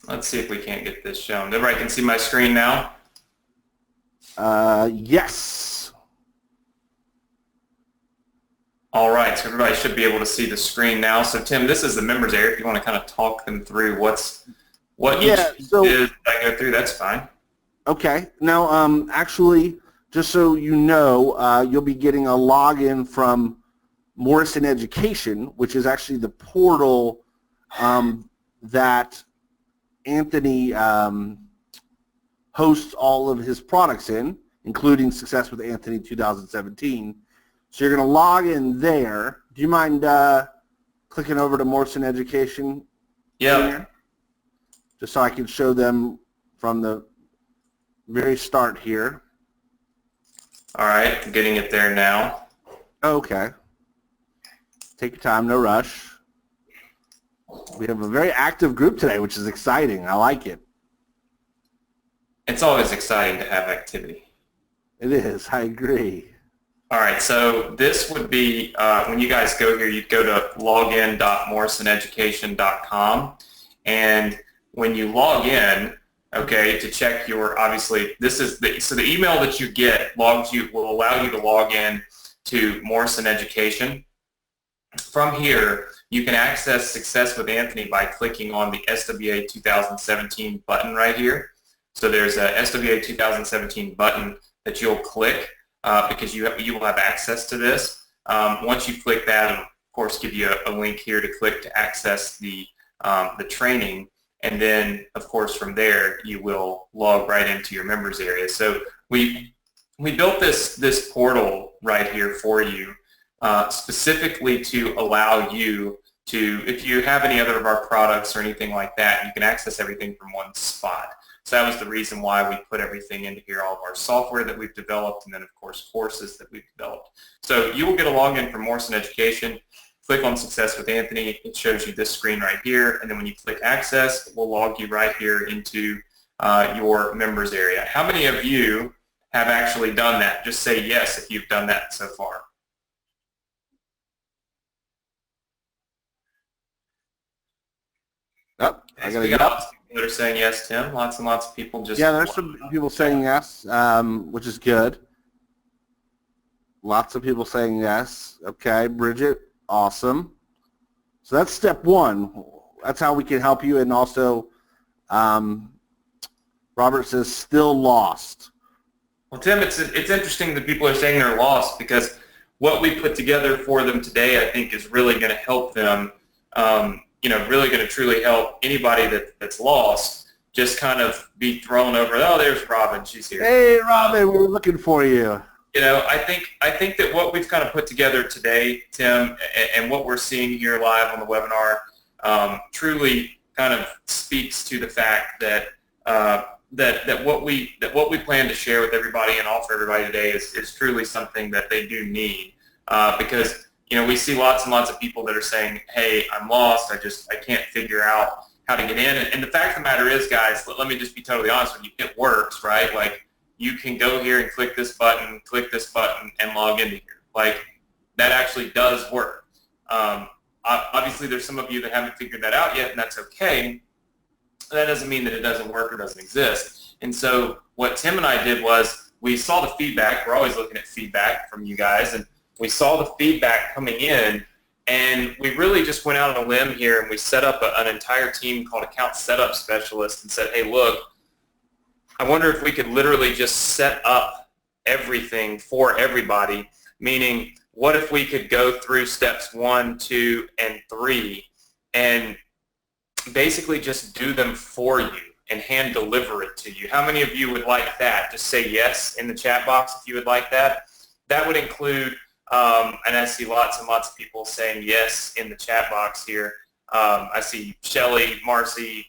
Let's see if we can't get this shown. Everybody can see my screen now? Yes. All right, so everybody should be able to see the screen now. So Tim, this is the members area. If you want to kind of talk them through what each is that I go through, that's fine. Okay. Now, actually, just so you know, you'll be getting a login from Morrison Education, which is actually the portal that Anthony hosts all of his products in, including Success with Anthony 2017. So you're going to log in there. Do you mind clicking over to Morrison Education? Yeah. Just so I can show them from the very start here. All right, I'm getting it there now. Okay. Take your time, no rush. We have a very active group today, which is exciting. I like it. It's always exciting to have activity. It is. I agree. All right, so this would be, when you guys go here, you'd go to login.morrisoneducation.com, and when you log in, okay, to check your, obviously, this is so the email that you get will allow you to log in to Morrison Education. From here, you can access Success with Anthony by clicking on the SWA 2017 button right here. So there's a SWA 2017 button that you'll click because you will have access to this. Once you click that, it'll of course give you a link here to click to access the training, and then of course from there you will log right into your members area. So we built this portal right here for you specifically to allow you to, if you have any other of our products or anything like that, you can access everything from one spot. So that was the reason why we put everything into here, all of our software that we've developed, and then of course courses that we've developed. So you will get a login from Morrison Education. Click on Success with Anthony. It shows you this screen right here, and then when you click Access, it will log you right here into your members area. How many of you have actually done that? Just say yes if you've done that so far. Oh, I got we got lots of people that are saying yes, Tim. Lots and lots of people just... Yeah, there's some people saying yes, which is good. Lots of people saying yes. Okay, Bridget, awesome. So that's step one. That's how we can help you. And also, Robert says, still lost. Well, Tim, it's interesting that people are saying they're lost, because what we put together for them today, I think, is really going to help them, really going to truly help anybody that's lost just kind of be thrown over. Oh, there's Robin. She's here. Hey, Robin, we were looking for you. I think that what we've kind of put together today, Tim, and what we're seeing here live on the webinar truly kind of speaks to the fact that that what we plan to share with everybody and offer everybody today is truly something that they do need, because we see lots and lots of people that are saying, hey, I'm lost, I can't figure out how to get in. And the fact of the matter is, guys, let me just be totally honest with you, it works, right? Like, you can go here and click this button, and log into here. Like, that actually does work. Obviously, there's some of you that haven't figured that out yet, and that's okay. That doesn't mean that it doesn't work or doesn't exist. And so what Tim and I did was we saw the feedback. We're always looking at feedback from you guys, and we saw the feedback coming in, and we really just went out on a limb here, and we set up an entire team called Account Setup Specialists and said, hey, look, I wonder if we could literally just set up everything for everybody, meaning what if we could go through steps 1, 2, and 3 and basically just do them for you and hand deliver it to you. How many of you would like that? Just say yes in the chat box if you would like that. That would include, and I see lots and lots of people saying yes in the chat box here. I see Shelly, Marcy,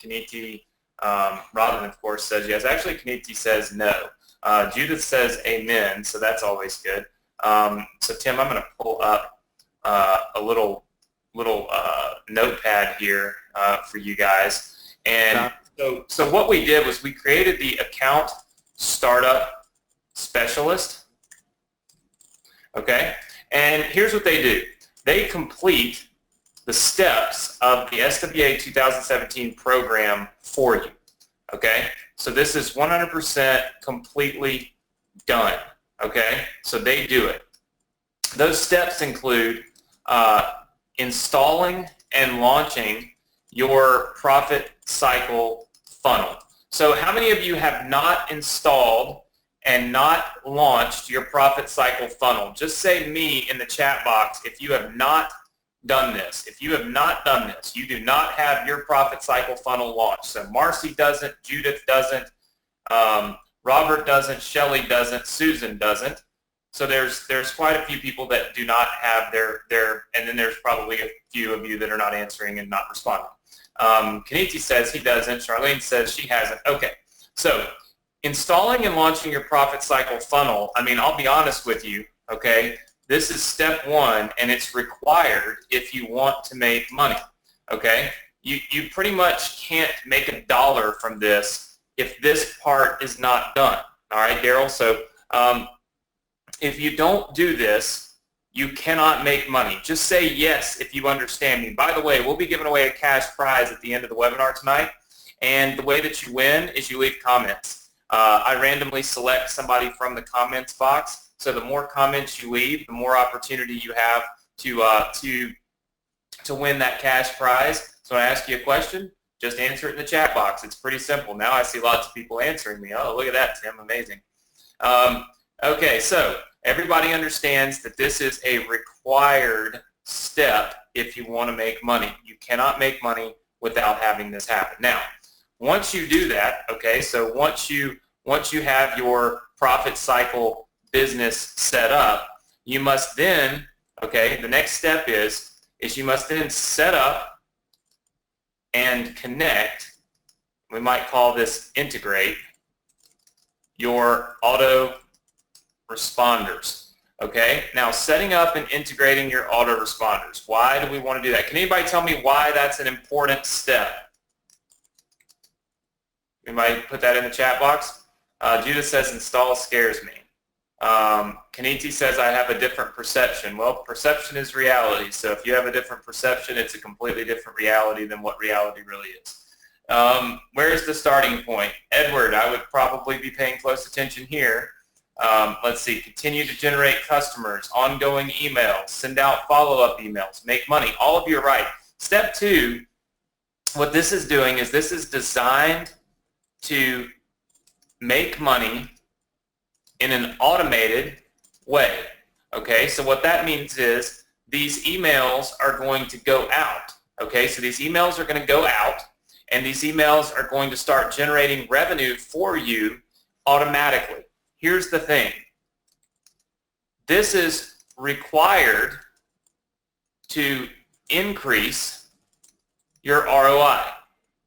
Kaniti, Robin, of course, says yes. Actually, Kaniti says no. Judith says amen, so that's always good. So Tim, I'm going to pull up a little notepad here for you guys. And so what we did was we created the Account Startup Specialist. Okay? And here's what they do. They complete the the steps of the SWA 2017 program for you. Okay, so this is 100% completely done. Okay, so they do it. Those steps include installing and launching your profit cycle funnel. So how many of you have not installed and not launched your profit cycle funnel? Just say me in the chat box if you have not done this. If you have not done this, you do not have your profit cycle funnel launched. So Marcy doesn't, Judith doesn't, Robert doesn't, Shelly doesn't, Susan doesn't. So there's quite a few people that do not have their, and then there's probably a few of you that are not answering and not responding. Kaniti says he doesn't. Charlene says she hasn't. Okay, so installing and launching your profit cycle funnel, I mean, I'll be honest with you, okay? This is step one, and it's required if you want to make money, okay? You pretty much can't make a dollar from this if this part is not done, all right, Daryl? So if you don't do this, you cannot make money. Just say yes if you understand me. By the way, we'll be giving away a cash prize at the end of the webinar tonight, and the way that you win is you leave comments. I randomly select somebody from the comments box. So the more comments you leave, the more opportunity you have to win that cash prize. So I ask you a question, just answer it in the chat box. It's pretty simple. Now I see lots of people answering me. Oh, look at that, Tim, amazing. Okay, so everybody understands that this is a required step if you want to make money. You cannot make money without having this happen. Now, once you do that, okay, so once you have your profit cycle business set up, you must then, okay, the next step is you must then set up and connect, we might call this integrate, your autoresponders. Okay, now setting up and integrating your autoresponders. Why do we want to do that? Can anybody tell me why that's an important step? Anybody put that in the chat box? Judith says install scares me. Kaniti says I have a different perception. Well, perception is reality. So if you have a different perception, it's a completely different reality than what reality really is. Where's the starting point? Edward, I would probably be paying close attention here. Let's see, continue to generate customers, ongoing emails, send out follow-up emails, make money. All of you are right. Step two, what this is doing is this is designed to make money in an automated way. Okay, so what that means is these emails are going to go out. Okay, so these emails are going to go out, and these emails are going to start generating revenue for you automatically. Here's the thing. This is required to increase your ROI.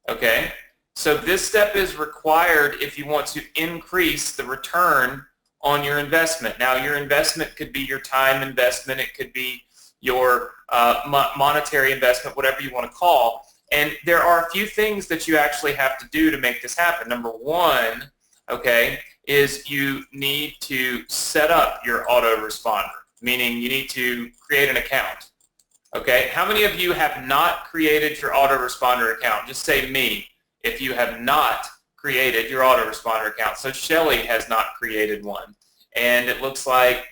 Okay, so this step is required if you want to increase the return on your investment. Now, your investment could be your time investment. It could be your monetary investment, whatever you want to call. And there are a few things that you actually have to do to make this happen. Number one, okay, is you need to set up your autoresponder, meaning you need to create an account. Okay, how many of you have not created your autoresponder account? Just say me if you have not created your autoresponder account. So Shelly has not created one. And it looks like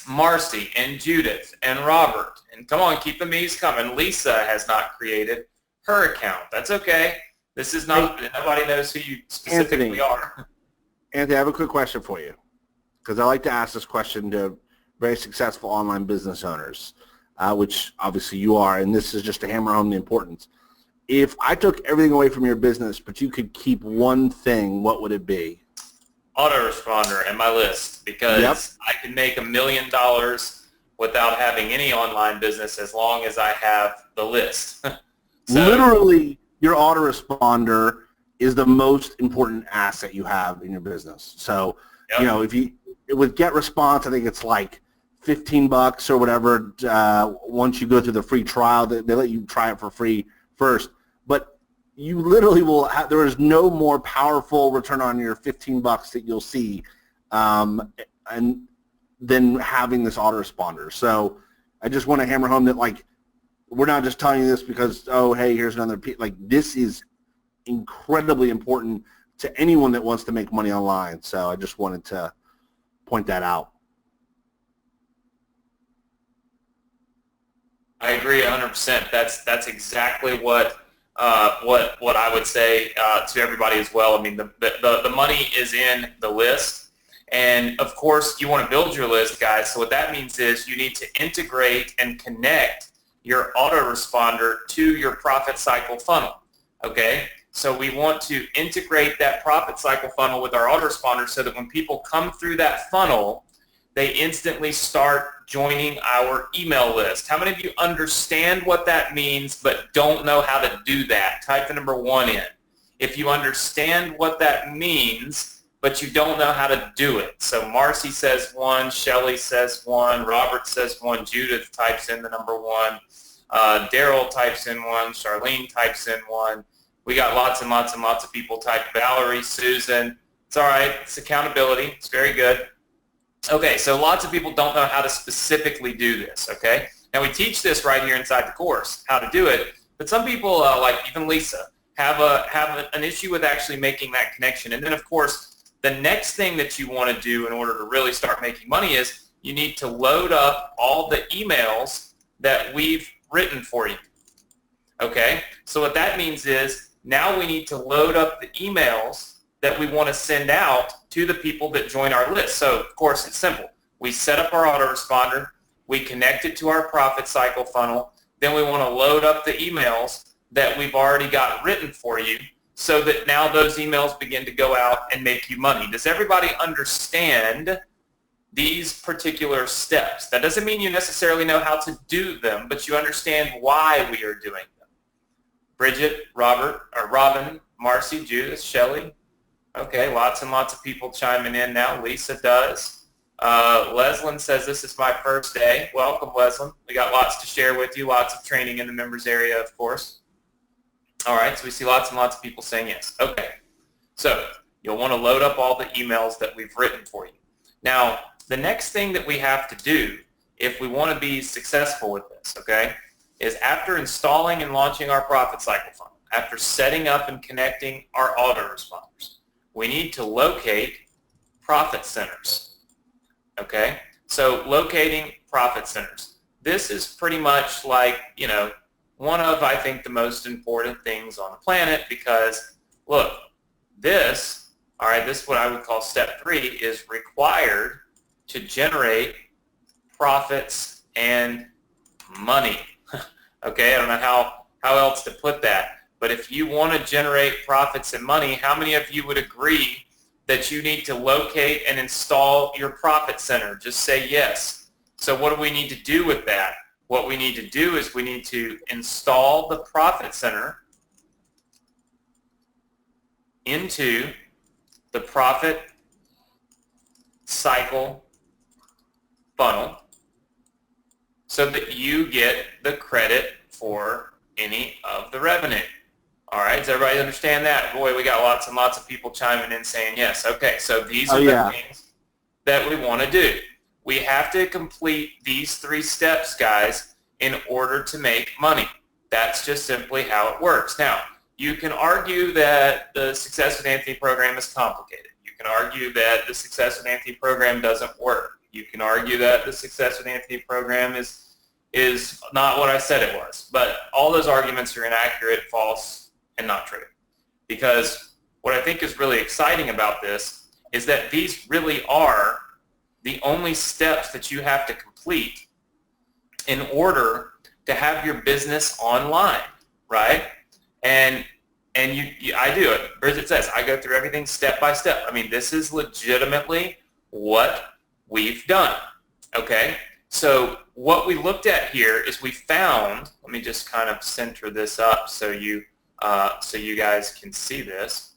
Marcy and Judith and Robert, and come on, keep the me's coming. Lisa has not created her account. That's okay. This is not, nobody knows who you specifically are. Anthony, I have a quick question for you, because I like to ask this question to very successful online business owners, which obviously you are, and this is just to hammer home the importance. If I took everything away from your business, but you could keep one thing, what would it be? Autoresponder in my list, because I can make $1 million without having any online business as long as I have the list. So, literally, your autoresponder is the most important asset you have in your business. So, you know, if you with Get Response, I think it's like $15 or whatever. Once you go through the free trial, they let you try it for free first. But you literally will have, there is no more powerful return on your $15 that you'll see and than having this autoresponder. So I just want to hammer home that, like, we're not just telling you this because, oh, hey, here's another like this is incredibly important to anyone that wants to make money online. So I just wanted to point that out. I agree 100%. That's exactly what I would say to everybody as well. I mean, the money is in the list, and of course you want to build your list, guys. So what that means is you need to integrate and connect your autoresponder to your profit cycle funnel. Okay, so we want to integrate that profit cycle funnel with our autoresponder so that when people come through that funnel, they instantly start joining our email list. How many of you understand what that means but don't know how to do that? Type the number 1 in. If you understand what that means, but you don't know how to do it. So Marcy says 1, Shelly says 1, Robert says 1, Judith types in the number 1, Daryl types in 1, Charlene types in 1. We got lots and lots and lots of people type. Valerie, Susan. It's all right. It's accountability. It's very good. Okay, so lots of people don't know how to specifically do this, okay? Now we teach this right here inside the course, how to do it, but some people, like even Lisa, have an issue with actually making that connection. And then, of course, the next thing that you want to do in order to really start making money is you need to load up all the emails that we've written for you, okay? So what that means is now we need to load up the emails that we want to send out to the people that join our list. So, of course, it's simple. We set up our autoresponder, we connect it to our profit cycle funnel, then we want to load up the emails that we've already got written for you so that now those emails begin to go out and make you money. Does everybody understand these particular steps? That doesn't mean you necessarily know how to do them, but you understand why we are doing them. Bridget, Robin, Marcy, Judith, Shelly. Okay, lots and lots of people chiming in now. Lisa does. Leslyn says, this is my first day. Welcome, Leslyn. We got lots to share with you, lots of training in the members area, of course. All right, so we see lots and lots of people saying yes. Okay, so you'll want to load up all the emails that we've written for you. Now, the next thing that we have to do if we want to be successful with this, okay, is after installing and launching our profit cycle funnel, after setting up and connecting our autoresponders, we need to locate profit centers, okay? So locating profit centers. This is pretty much like, you know, one of, I think, the most important things on the planet because, look, this, all right, this is what I would call step 3, is required to generate profits and money, okay? I don't know how else to put that. But if you want to generate profits and money, how many of you would agree that you need to locate and install your profit center? Just say yes. So what do we need to do with that? What we need to do is we need to install the profit center into the profit cycle funnel so that you get the credit for any of the revenue. All right, does everybody understand that? Boy, we got lots and lots of people chiming in saying yes. Okay, so these are the things that we want to do. We have to complete these 3 steps, guys, in order to make money. That's just simply how it works. Now, you can argue that the Success with Anthony program is complicated. You can argue that the Success with Anthony program doesn't work. You can argue that the Success with Anthony program is not what I said it was. But all those arguments are inaccurate, false, and not true. Because what I think is really exciting about this is that these really are the only steps that you have to complete in order to have your business online, right? And I do it. Bridget says, I go through everything step by step. I mean, this is legitimately what we've done, okay? So what we looked at here is we found, let me just kind of center this up so you guys can see this.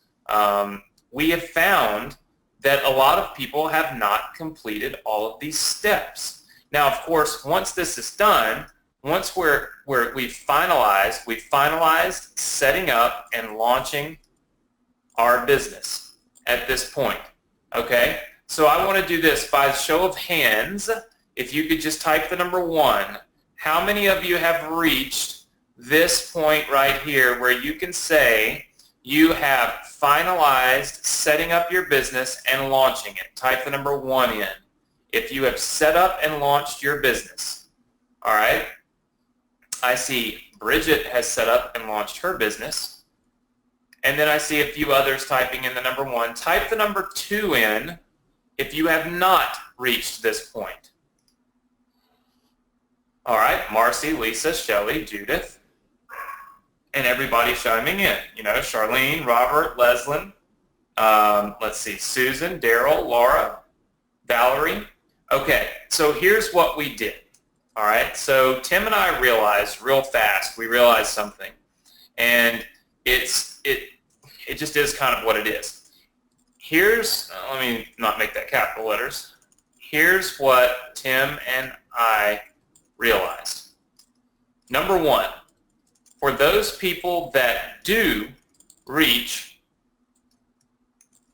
We have found that a lot of people have not completed all of these steps. Now, of course, once this is done, once we've finalized setting up and launching our business at this point, okay? So I want to do this by show of hands. If you could just type the number 1, how many of you have reached this point right here where you can say you have finalized setting up your business and launching it? Type the number 1 in. If you have set up and launched your business. All right. I see Bridget has set up and launched her business. And then I see a few others typing in the number 1. Type the number 2 in if you have not reached this point. All right, Marcy, Lisa, Shelley, Judith, and everybody chiming in. You know, Charlene, Robert, Leslyn, let's see, Susan, Daryl, Laura, Valerie. Okay, so here's what we did. All right, so Tim and I realized real fast, we realized something. And it just is kind of what it is. Here's, let me not make that capital letters. Here's what Tim and I realized. Number 1, for those people that do reach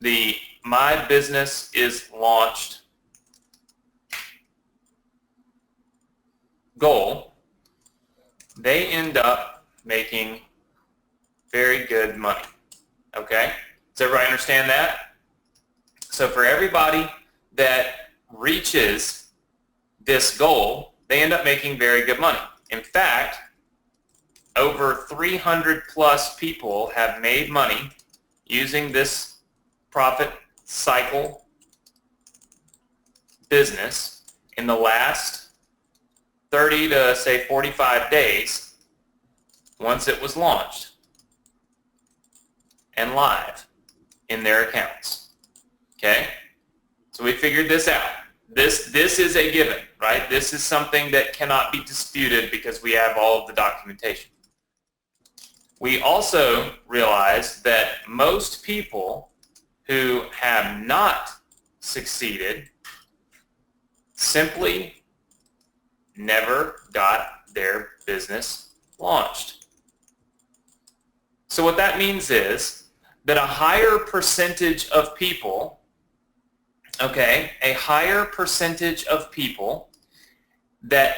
the My Business is Launched goal, they end up making very good money. Okay? Does everybody understand that? So for everybody that reaches this goal, they end up making very good money. In fact, over 300 plus people have made money using this profit cycle business in the last 30 to say 45 days once it was launched and live in their accounts. Okay? So we figured this out. This is a given, right? This is something that cannot be disputed because we have all of the documentation. We also realized that most people who have not succeeded simply never got their business launched. So what that means is that a higher percentage of people, okay, a higher percentage of people that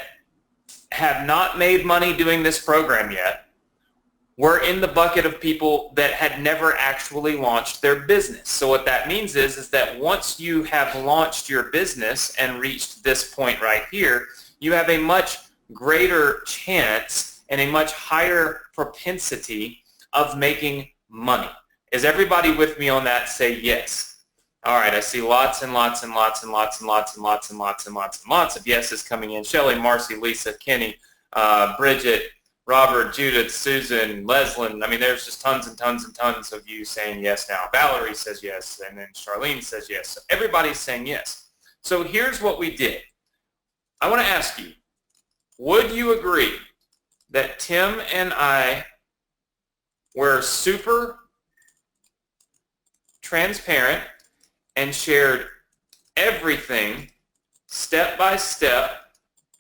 have not made money doing this program yet were in the bucket of people that had never actually launched their business. So what that means is that once you have launched your business and reached this point right here, you have a much greater chance and a much higher propensity of making money. Is everybody with me on that? Say yes. All right, I see lots and lots and lots and lots and lots and lots and lots and lots and lots of yeses coming in. Shelley, Marcy, Lisa, Kenny, Bridget, Robert, Judith, Susan, Leslyn. I mean, there's just tons and tons and tons of you saying yes now. Valerie says yes, and then Charlene says yes. So everybody's saying yes. So here's what we did. I want to ask you, would you agree that Tim and I were super transparent and shared everything step by step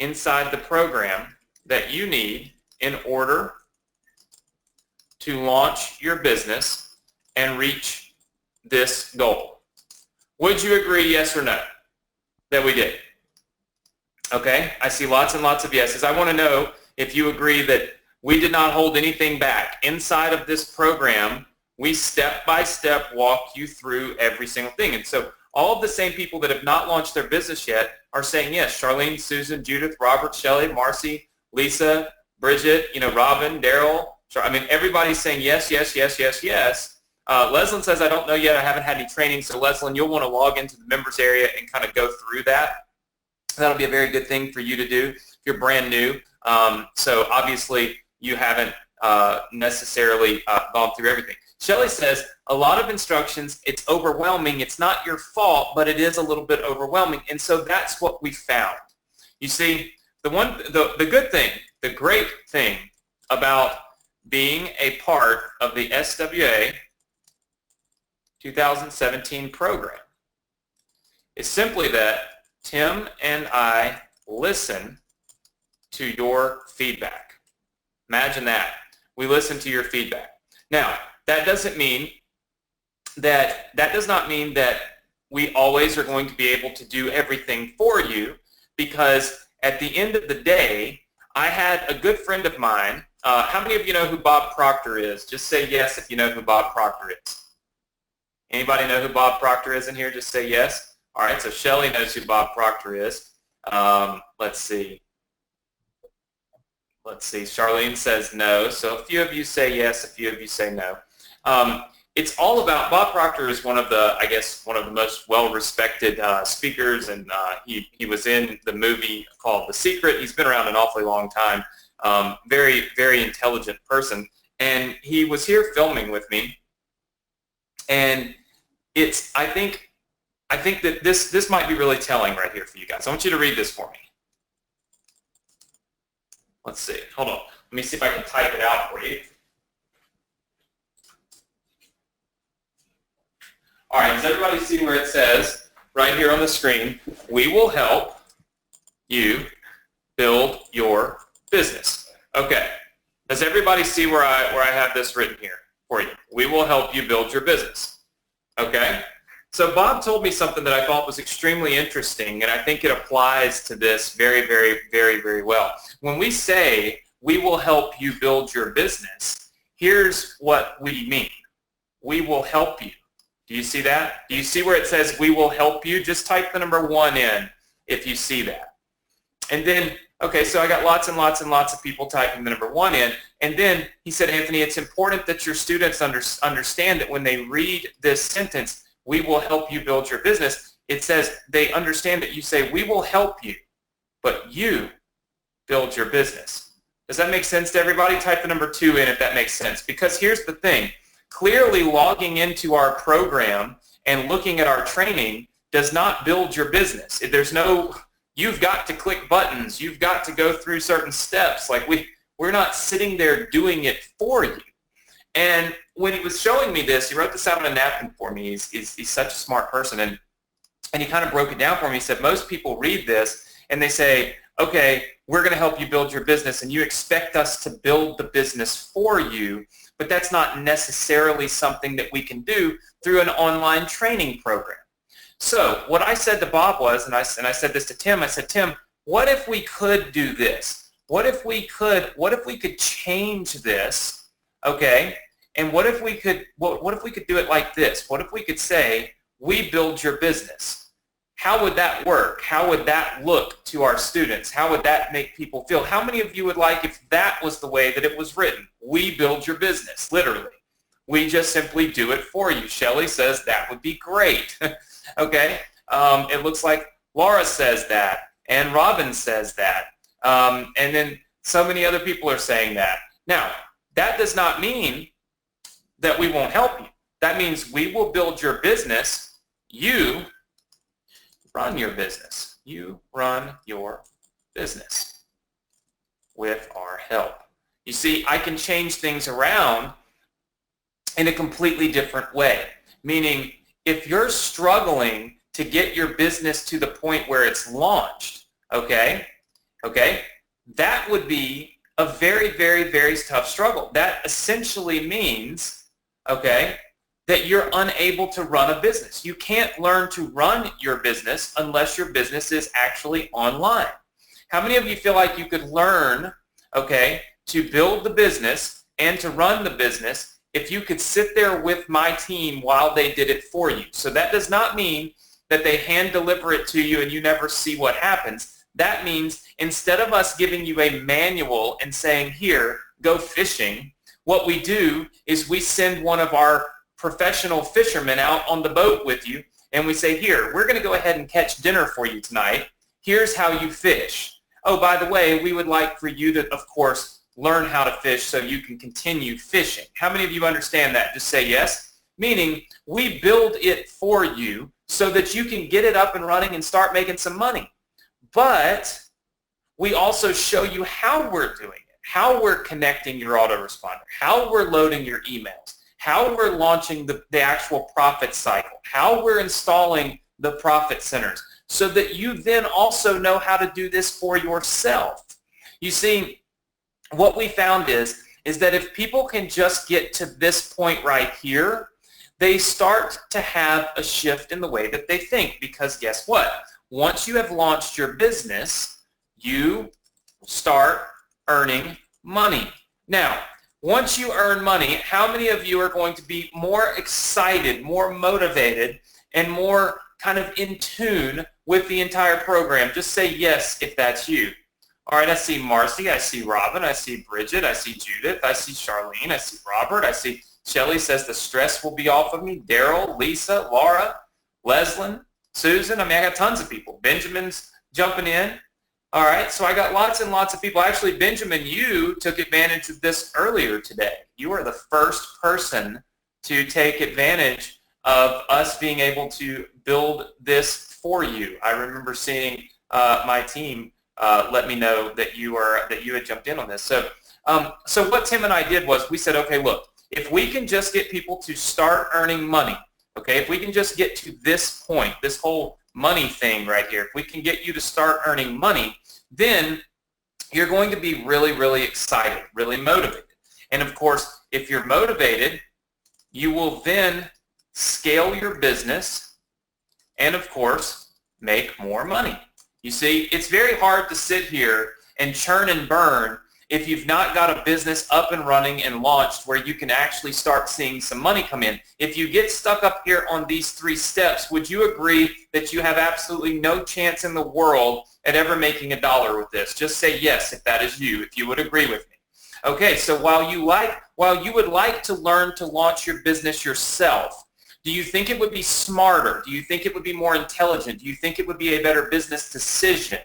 inside the program that you need in order to launch your business and reach this goal? Would you agree, yes or no, that we did? Okay, I see lots and lots of yeses. I want to know if you agree that we did not hold anything back. Inside of this program, we step by step walk you through every single thing. And so all of the same people that have not launched their business yet are saying yes. Charlene, Susan, Judith, Robert, Shelley, Marcy, Lisa, Bridget, you know, Robin, Daryl. I mean, everybody's saying yes, yes, yes, yes, yes. Leslyn says, I don't know yet. I haven't had any training. So Leslyn, you'll want to log into the members area and kind of go through that. That'll be a very good thing for you to do if you're brand new. So obviously you haven't necessarily gone through everything. Shelley says, a lot of instructions, it's overwhelming. It's not your fault, but it is a little bit overwhelming. And so that's what we found. You see, the good thing, the great thing about being a part of the SWA 2017 program is simply that Tim and I listen to your feedback. Imagine that. We listen to your feedback. Now, that does not mean that we always are going to be able to do everything for you, because at the end of the day, I had a good friend of mine. How many of you know who Bob Proctor is? Just say yes if you know who Bob Proctor is. Anybody know who Bob Proctor is in here? Just say yes. All right, so Shelly knows who Bob Proctor is. Let's see. Charlene says no. So a few of you say yes, a few of you say no. It's all about, Bob Proctor is one of the, I guess, one of the most well-respected speakers, and he was in the movie called The Secret. He's been around an awfully long time. Very, very intelligent person. And he was here filming with me. And it's, I think that this might be really telling right here for you guys. I want you to read this for me. Let's see. Hold on. Let me see if I can type it out for you. All right, does everybody see where it says right here on the screen, we will help you build your business? Okay. Does everybody see where I have this written here for you? We will help you build your business. Okay? So Bob told me something that I thought was extremely interesting, and I think it applies to this very, very, very, very well. When we say we will help you build your business, here's what we mean. We will help you. Do you see that? Do you see where it says we will help you? Just type the number 1 in if you see that. And then, okay, so I got lots and lots and lots of people typing the number 1 in. And then he said, Anthony, it's important that your students understand that when they read this sentence, we will help you build your business, it says they understand that you say, we will help you, but you build your business. Does that make sense to everybody? Type the number 2 in if that makes sense. Because here's the thing. Clearly logging into our program and looking at our training does not build your business. There's no, you've got to click buttons. You've got to go through certain steps. Like we're not sitting there doing it for you. And when he was showing me this, he wrote this out on a napkin for me. He's such a smart person. And he kind of broke it down for me. He said, most people read this and they say, okay, we're going to help you build your business and you expect us to build the business for you, but that's not necessarily something that we can do through an online training program. So what I said to Bob was, and I said this to Tim, I said, Tim, what if we could do this? What if we could change this, okay? And what if we could do it like this? What if we could say, we build your business? How would that work? How would that look to our students? How would that make people feel? How many of you would like if that was the way that it was written? We build your business, literally. We just simply do it for you. Shelly says that would be great. Okay? It looks like Laura says that, and Robin says that, and then so many other people are saying that. Now, that does not mean that we won't help you. That means we will build your business. You run your business. You run your business with our help. You see, I can change things around in a completely different way, meaning if you're struggling to get your business to the point where it's launched, okay, that would be a very, very, very tough struggle. That essentially means, okay, that you're unable to run a business. You can't learn to run your business unless your business is actually online. How many of you feel like you could learn, okay, to build the business and to run the business if you could sit there with my team while they did it for you? So that does not mean that they hand deliver it to you and you never see what happens. That means instead of us giving you a manual and saying, here, go fishing, what we do is we send one of our professional fishermen out on the boat with you, and we say, here, we're going to go ahead and catch dinner for you tonight. Here's how you fish. Oh, by the way, we would like for you to, of course, learn how to fish so you can continue fishing. How many of you understand that? Just say yes. Meaning, we build it for you so that you can get it up and running and start making some money. But we also show you how we're doing it, how we're connecting your autoresponder, how we're loading your emails, how we're launching the actual profit cycle, how we're installing the profit centers, so that you then also know how to do this for yourself. You see, what we found is that if people can just get to this point right here, they start to have a shift in the way that they think. Because guess what? Once you have launched your business, you start earning money. Now, once you earn money, how many of you are going to be more excited, more motivated, and more kind of in tune with the entire program? Just say yes if that's you. All right, I see Marcy, I see Robin, I see Bridget, I see Judith, I see Charlene, I see Robert, I see Shelly says the stress will be off of me, Daryl, Lisa, Laura, Leslyn, Susan. I mean, I got tons of people. Benjamin's jumping in. All right, so I got lots and lots of people. Actually, Benjamin, you took advantage of this earlier today. You are the first person to take advantage of us being able to build this for you. I remember seeing my team let me know that you had jumped in on this. So what Tim and I did was we said, okay, look, if we can just get people to start earning money, okay, if we can just get to this point, this whole money thing right here, if we can get you to start earning money, then you're going to be really, really excited, really motivated. And of course, if you're motivated, you will then scale your business and of course, make more money. You see, it's very hard to sit here and churn and burn if you've not got a business up and running and launched where you can actually start seeing some money come in. If you get stuck up here on these 3 steps, would you agree that you have absolutely no chance in the world at ever making $1 with this? Just say yes if that is you, if you would agree with me. Okay, so while you would like to learn to launch your business yourself, do you think it would be smarter? Do you think it would be more intelligent? Do you think it would be a better business decision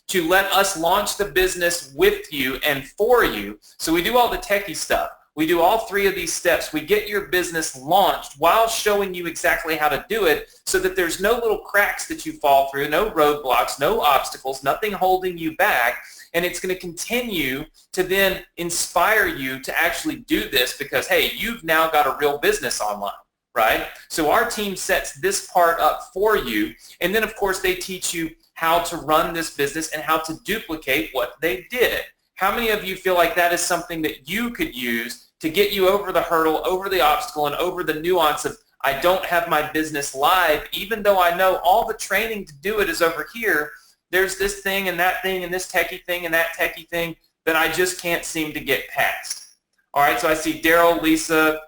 to let us launch the business with you and for you? So we do all the techie stuff. We do all 3 of these steps. We get your business launched while showing you exactly how to do it so that there's no little cracks that you fall through, no roadblocks, no obstacles, nothing holding you back. And it's going to continue to then inspire you to actually do this because, hey, you've now got a real business online. Right? So our team sets this part up for you, and then of course they teach you how to run this business and how to duplicate what they did. How many of you feel like that is something that you could use to get you over the hurdle, over the obstacle, and over the nuance of I don't have my business live, even though I know all the training to do it is over here, there's this thing and that thing and this techie thing and that techie thing that I just can't seem to get past. All right, so I see Daryl, Lisa,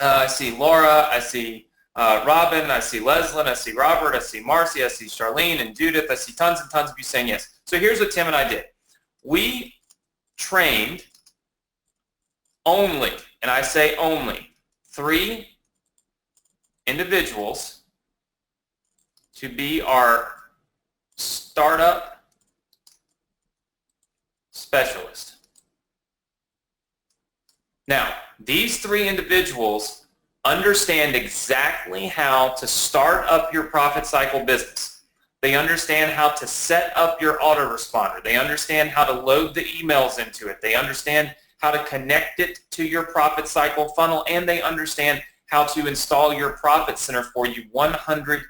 I see Laura, I see Robin, I see Leslyn, I see Robert, I see Marcy, I see Charlene and Judith. I see tons and tons of you saying yes. So here's what Tim and I did. We trained only, and I say only, 3 individuals to be our startup specialist. Now, these 3 individuals understand exactly how to start up your profit cycle business. They understand how to set up your autoresponder. They understand how to load the emails into it. They understand how to connect it to your profit cycle funnel, and they understand how to install your profit center for you 100%.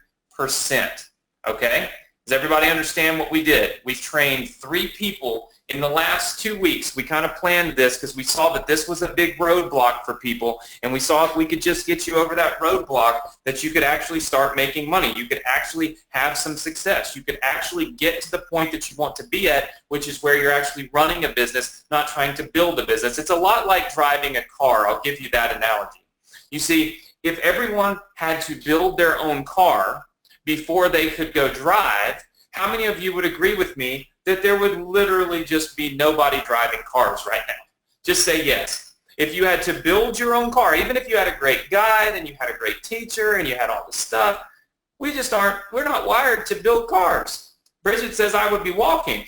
Okay? Does everybody understand what we did? We trained 3 people in the last 2 weeks. We kind of planned this because we saw that this was a big roadblock for people, and we saw if we could just get you over that roadblock that you could actually start making money. You could actually have some success. You could actually get to the point that you want to be at, which is where you're actually running a business, not trying to build a business. It's a lot like driving a car. I'll give you that analogy. You see, if everyone had to build their own car before they could go drive, how many of you would agree with me that there would literally just be nobody driving cars right now? Just say yes. If you had to build your own car, even if you had a great guide and you had a great teacher and you had all the stuff, we're not wired to build cars. Bridget says I would be walking.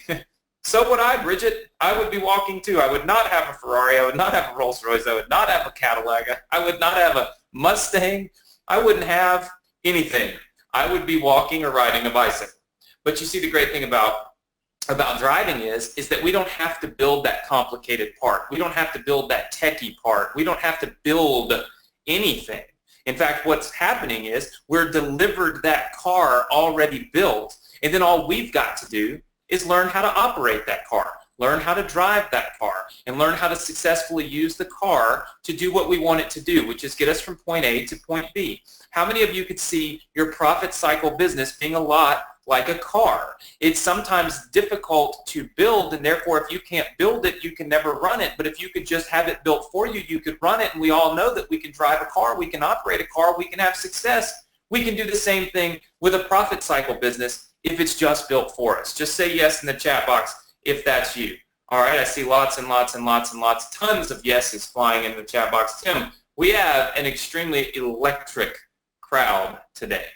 So would I, Bridget. I would be walking too. I would not have a Ferrari. I would not have a Rolls Royce. I would not have a Cadillac. I would not have a Mustang. I wouldn't have anything. I would be walking or riding a bicycle. But you see, the great thing about driving is that we don't have to build that complicated part. We don't have to build that techie part. We don't have to build anything. In fact, what's happening is we're delivered that car already built, and then all we've got to do is learn how to operate that car, learn how to drive that car, and learn how to successfully use the car to do what we want it to do, which is get us from point A to point B. How many of you could see your profit cycle business being a lot like a car. It's sometimes difficult to build, and therefore if you can't build it, you can never run it. But if you could just have it built for you, you could run it. And we all know that we can drive a car, we can operate a car, we can have success. We can do the same thing with a profit cycle business if it's just built for us. Just say yes in the chat box if that's you. All right, I see lots and lots and lots and lots, tons of yeses flying in the chat box. Tim, we have an extremely electric crowd today.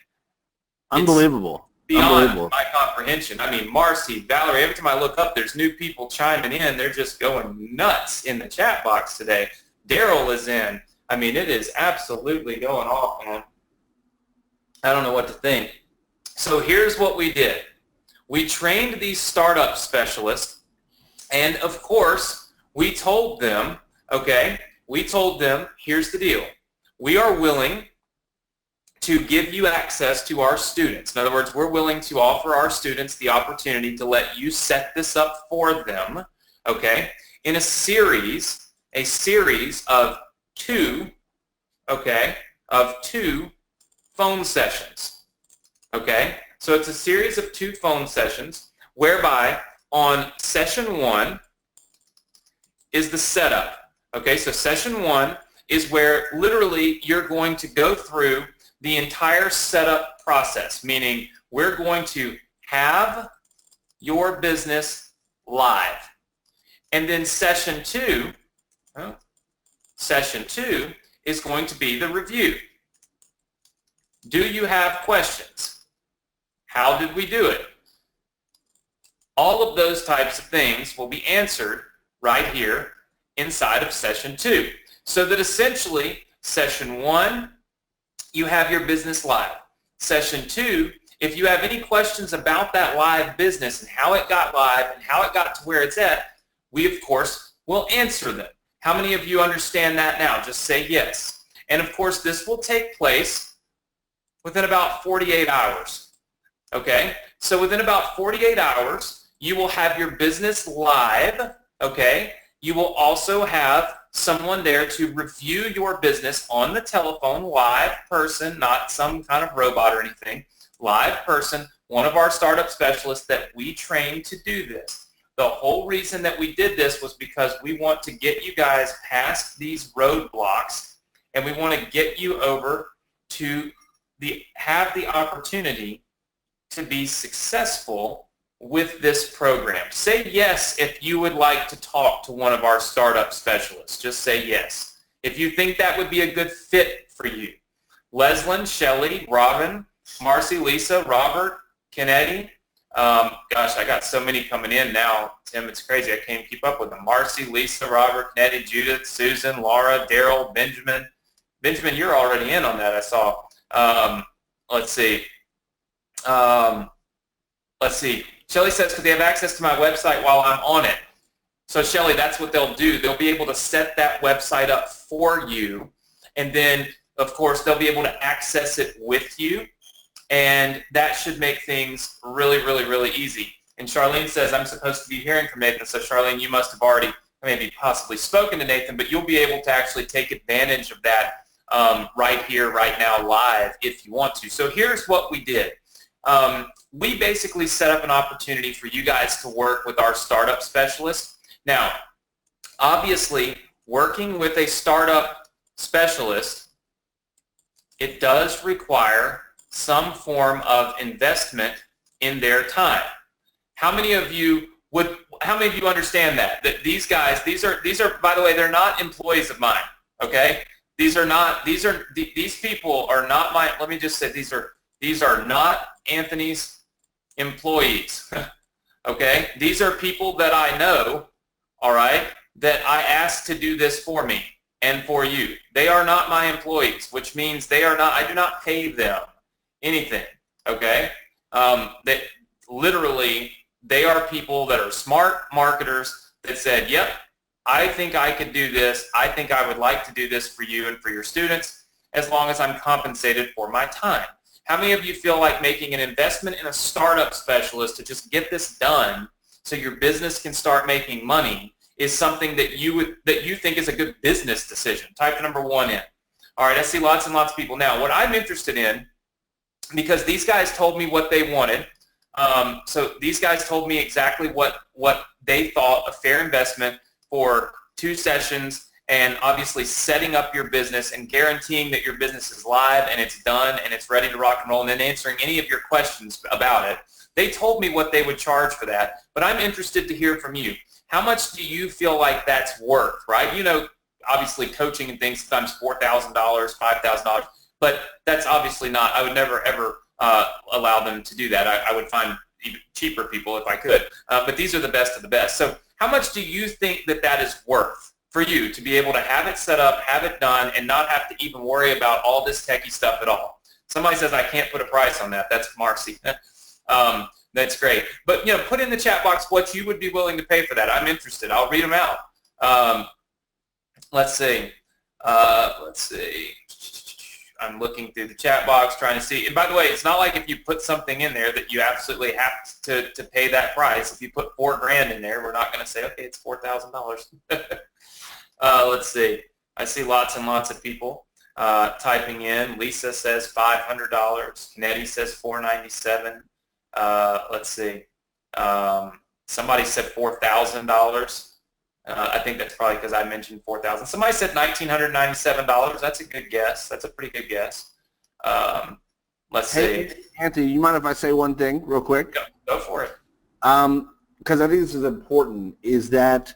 Unbelievable. Beyond my comprehension. I mean, Marcy, Valerie, every time I look up, there's new people chiming in. They're just going nuts in the chat box today. Daryl is in. I mean, it is absolutely going off, man. I don't know what to think. So here's what we did. We trained these startup specialists, and of course, we told them, okay, here's the deal. We are willing to give you access to our students. In other words, we're willing to offer our students the opportunity to let you set this up for them, okay, in a series of two phone sessions, okay? So it's a series of 2 phone sessions whereby on session 1 is the setup, okay? So session 1 is where literally you're going to go through the entire setup process, meaning we're going to have your business live. And then session 2 is going to be the review. Do you have questions? How did we do it? All of those types of things will be answered right here inside of session 2. So that essentially session 1, you have your business live. Session 2, if you have any questions about that live business and how it got live and how it got to where it's at, we of course will answer them. How many of you understand that now? Just say yes. And of course this will take place within about 48 hours. Okay? So within about 48 hours, you will have your business live. Okay? You will also have someone there to review your business on the telephone, live person, not some kind of robot or anything, live person, one of our startup specialists that we trained to do this. The whole reason that we did this was because we want to get you guys past these roadblocks, and we want to get you over to have the opportunity to be successful with this program. Say yes if you would like to talk to one of our startup specialists. Just say yes. If you think that would be a good fit for you. Leslyn, Shelley, Robin, Marcy, Lisa, Robert, Kennedy. Gosh, I got so many coming in now, Tim, it's crazy. I can't keep up with them. Marcy, Lisa, Robert, Kennedy, Judith, Susan, Laura, Daryl, Benjamin. Benjamin, you're already in on that, I saw. Let's see. Shelley says, could they have access to my website while I'm on it? So Shelley, that's what they'll do. They'll be able to set that website up for you, and then, of course, they'll be able to access it with you, and that should make things really, really, really easy. And Charlene says, I'm supposed to be hearing from Nathan. So Charlene, you must have already maybe possibly spoken to Nathan, but you'll be able to actually take advantage of that right here, right now, live, if you want to. So here's what we did. We basically set up an opportunity for you guys to work with our startup specialist. Now, obviously, working with a startup specialist, it does require some form of investment in their time. How many of you understand that? That these guys, these are, by the way, they're not employees of mine, okay? These people are not my, let me just say, these are not Anthony's employees, okay? These are people that I know, all right, that I asked to do this for me and for you. They are not my employees, which means I do not pay them anything, okay? They are people that are smart marketers that said, yep, I think I could do this. I think I would like to do this for you and for your students as long as I'm compensated for my time. How many of you feel like making an investment in a startup specialist to just get this done so your business can start making money is something that you think is a good business decision? Type number 1 in. All right, I see lots and lots of people. Now, what I'm interested in, because these guys told me what they wanted, So these guys told me exactly what they thought a fair investment for 2 sessions, and obviously setting up your business and guaranteeing that your business is live and it's done and it's ready to rock and roll, and then answering any of your questions about it. They told me what they would charge for that, but I'm interested to hear from you. How much do you feel like that's worth, right? You know, obviously coaching and things, sometimes $4,000, $5,000, but that's obviously not, I would never ever allow them to do that. I would find even cheaper people if I could, but these are the best of the best. So how much do you think that that is worth for you to be able to have it set up, have it done, and not have to even worry about all this techie stuff at all? Somebody says, I can't put a price on that. That's Marcy. That's great. But, you know, put in the chat box what you would be willing to pay for that. I'm interested. I'll read them out. Let's see. I'm looking through the chat box trying to see. And by the way, it's not like if you put something in there that you absolutely have to pay that price. If you put $4,000 in there, we're not going to say, okay, it's $4,000. Let's see. I see lots and lots of people typing in. Lisa says $500. Kennedy says $497. Let's see. Somebody said $4,000. I think that's probably because I mentioned $4,000. Somebody said $1,997. That's a good guess. That's a pretty good guess. Let's see. Anthony, you mind if I say one thing real quick? Go for it. Because I think this is important, is that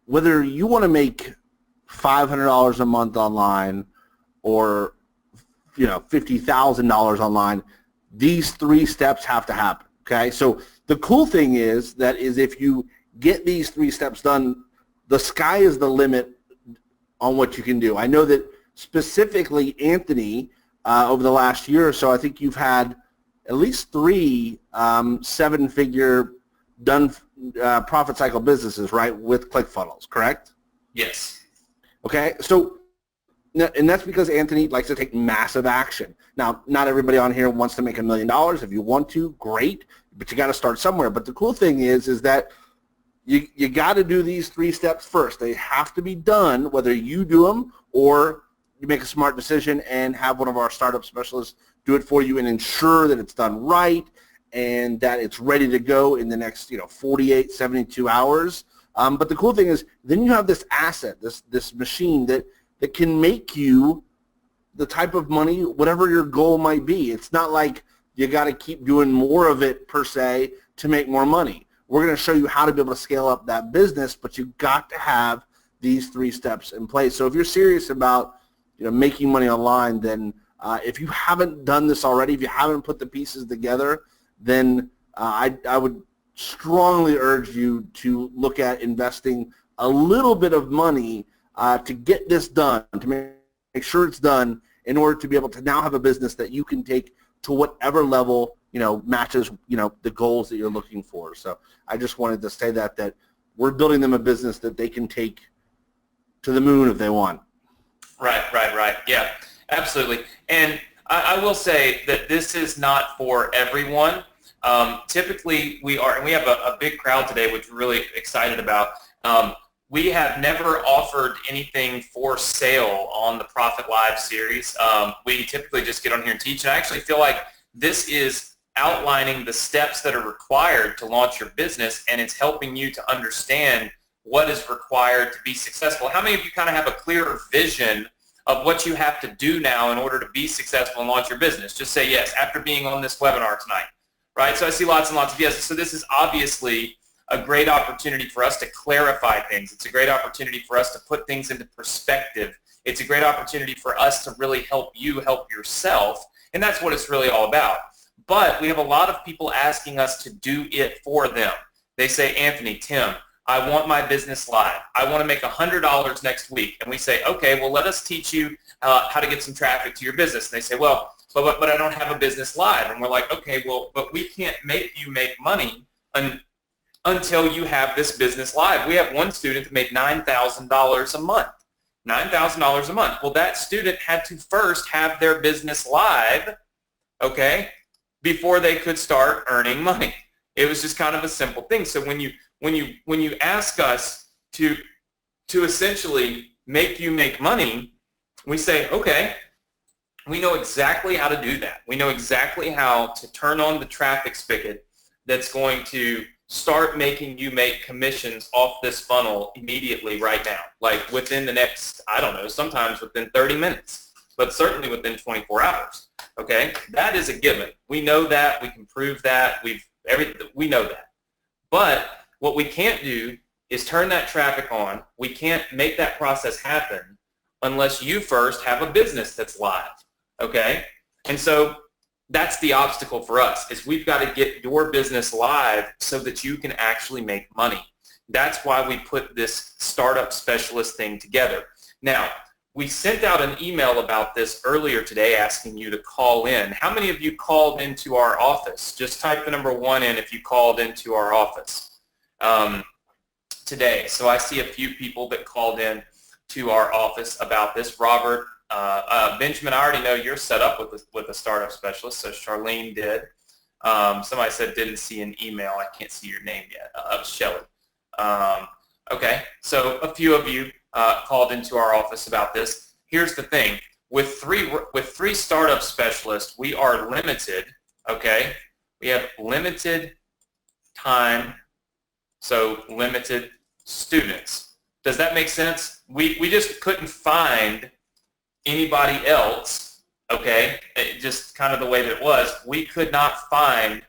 whether you want to make $500 a month online or, you know, $50,000 online, these 3 steps have to happen, okay? So the cool thing is that if you get these 3 steps done, the sky is the limit on what you can do. I know that specifically, Anthony, over the last year or so, I think you've had at least 3 7-figure done profit cycle businesses, right, with ClickFunnels, correct? Yes. Okay, so, and that's because Anthony likes to take massive action. Now, not everybody on here wants to make $1 million. If you want to, great, but you got to start somewhere. But the cool thing is that you got to do these 3 steps first. They have to be done, whether you do them or you make a smart decision and have one of our startup specialists do it for you and ensure that it's done right and that it's ready to go in the next 48, 72 hours. But the cool thing is then you have this asset, this machine that can make you the type of money, whatever your goal might be. It's not like you got to keep doing more of it per se to make more money. We're going to show you how to be able to scale up that business, but you got to have these 3 steps in place. So if you're serious about making money online, then if you haven't done this already, if you haven't put the pieces together, then I would strongly urge you to look at investing a little bit of money to get this done, to make sure it's done in order to be able to now have a business that you can take to whatever level matches the goals that you're looking for. So I just wanted to say that we're building them a business that they can take to the moon if they want. Right. Yeah, absolutely. And I will say that this is not for everyone. Typically we have a big crowd today, which we're really excited about. We have never offered anything for sale on the Profit Live series. We typically just get on here and teach, and I actually feel like this is outlining the steps that are required to launch your business, and it's helping you to understand what is required to be successful. How many of you kind of have a clearer vision of what you have to do now in order to be successful and launch your business? Just say yes after being on this webinar tonight, right? So I see lots and lots of yeses. So this is obviously a great opportunity for us to clarify things. It's a great opportunity for us to put things into perspective. It's a great opportunity for us to really help you help yourself, and that's what it's really all about. But we have a lot of people asking us to do it for them. They say, Anthony, Tim, I want my business live. I want to make $100 next week. And we say, okay, well, let us teach you how to get some traffic to your business. And they say, well, but I don't have a business live. And we're like, okay, well, but we can't make you make money until you have this business live. We have one student that made $9,000 a month. $9,000 a month. Well, that student had to first have their business live, okay, before they could start earning money. It was just kind of a simple thing. So when you ask us to essentially make you make money, we say, okay, We know exactly how to do that. We know exactly how to turn on the traffic spigot that's going to start making you make commissions off this funnel immediately right now, like within the next, I don't know, sometimes within 30 minutes, but certainly within 24 hours. Okay, that is a given. We know that. We can prove that. We know that. But what we can't do is turn that traffic on. We can't make that process happen unless you first have a business that's live. Okay, and so that's the obstacle for us, is we've got to get your business live so that you can actually make money. That's why we put this startup specialist thing together. Now, we sent out an email about this earlier today asking you to call in. How many of you called into our office? Just type the number 1 in if you called into our office today. So I see a few people that called in to our office about this. Robert, Benjamin, I already know you're set up with a startup specialist, so Charlene did. Somebody said didn't see an email. I can't see your name yet. Shelly. Okay, so a few of you called into our office about this. Here's the thing: with three startup specialists, we are limited. Okay, we have limited time, so limited students. Does that make sense? We just couldn't find anybody else. Okay, just kind of the way that it was. We could not find